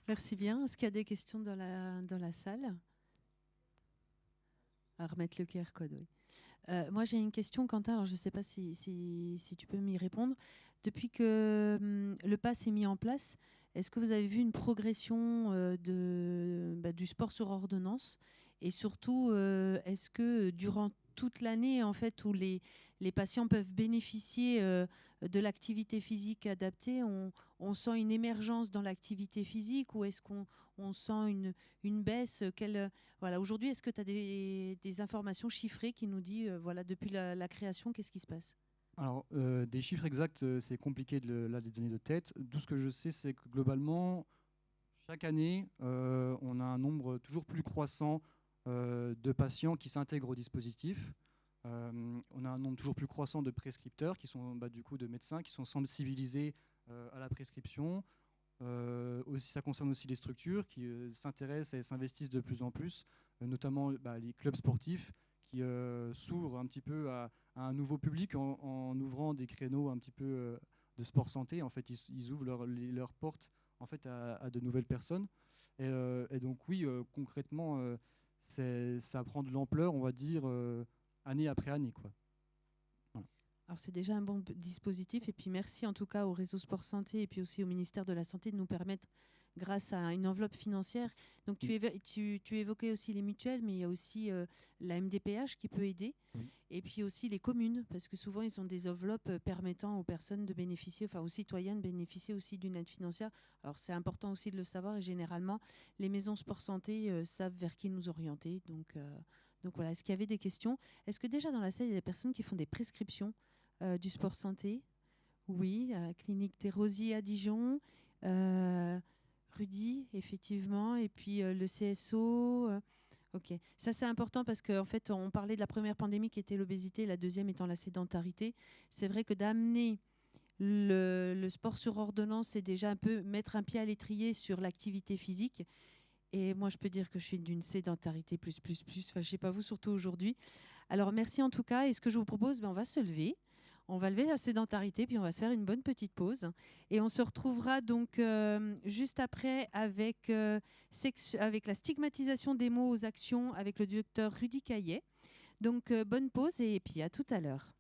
[SPEAKER 3] Merci bien. Est-ce qu'il y a des questions dans la salle? À remettre le QR code, oui. Moi, j'ai une question, Quentin. Alors, je ne sais pas si tu peux m'y répondre. Depuis que le pass est mis en place, est-ce que vous avez vu une progression du sport sur ordonnance? Et surtout, est-ce que durant toute l'année, en fait, où les patients peuvent bénéficier de l'activité physique adaptée, on sent une émergence dans l'activité physique, ou est-ce qu'on sent une baisse? Voilà, aujourd'hui, est-ce que tu as des informations chiffrées qui nous disent, voilà, depuis la création, qu'est-ce qui se passe?
[SPEAKER 6] Alors, des chiffres exacts, c'est compliqué de les donner de tête. Tout ce que je sais, c'est que globalement, chaque année, on a un nombre toujours plus croissant de patients qui s'intègrent au dispositif. On a un nombre toujours plus croissant de prescripteurs, qui sont du coup de médecins, qui sont sensibilisés à la prescription. Aussi, ça concerne aussi les structures qui s'intéressent et s'investissent de plus en plus, notamment les clubs sportifs qui s'ouvrent un petit peu à un nouveau public en ouvrant des créneaux un petit peu de sport santé. En fait, ils ouvrent leurs portes en fait, à de nouvelles personnes. Et donc oui, concrètement, ça prend de l'ampleur, on va dire, année après année, quoi. Voilà.
[SPEAKER 3] Alors c'est déjà un bon dispositif, et puis merci en tout cas au réseau Sport Santé et puis aussi au ministère de la Santé de nous permettre, grâce à une enveloppe financière. Donc tu évoquais aussi les mutuelles, mais il y a aussi la MDPH qui peut aider, et puis aussi les communes, parce que souvent ils ont des enveloppes permettant aux personnes de bénéficier, enfin aux citoyens de bénéficier aussi d'une aide financière. Alors c'est important aussi de le savoir, et généralement les maisons Sport Santé savent vers qui nous orienter. Donc voilà, est-ce qu'il y avait des questions? Est-ce que déjà dans la salle, il y a des personnes qui font des prescriptions du Sport Santé? Oui, Clinique Thérosy à Dijon, Rudy, effectivement, et puis le CSO. Ok, ça c'est important parce qu'en fait, on parlait de la première pandémie qui était l'obésité, la deuxième étant la sédentarité. C'est vrai que d'amener le sport sur ordonnance, c'est déjà un peu mettre un pied à l'étrier sur l'activité physique. Et moi, je peux dire que je suis d'une sédentarité plus. Enfin, je ne sais pas vous, surtout aujourd'hui. Alors, merci en tout cas. Et ce que je vous propose, on va se lever. On va lever la sédentarité, puis on va se faire une bonne petite pause. Et on se retrouvera donc juste après avec la stigmatisation des mots aux actions avec le docteur Rudy Caillet. Donc, bonne pause et puis à tout à l'heure.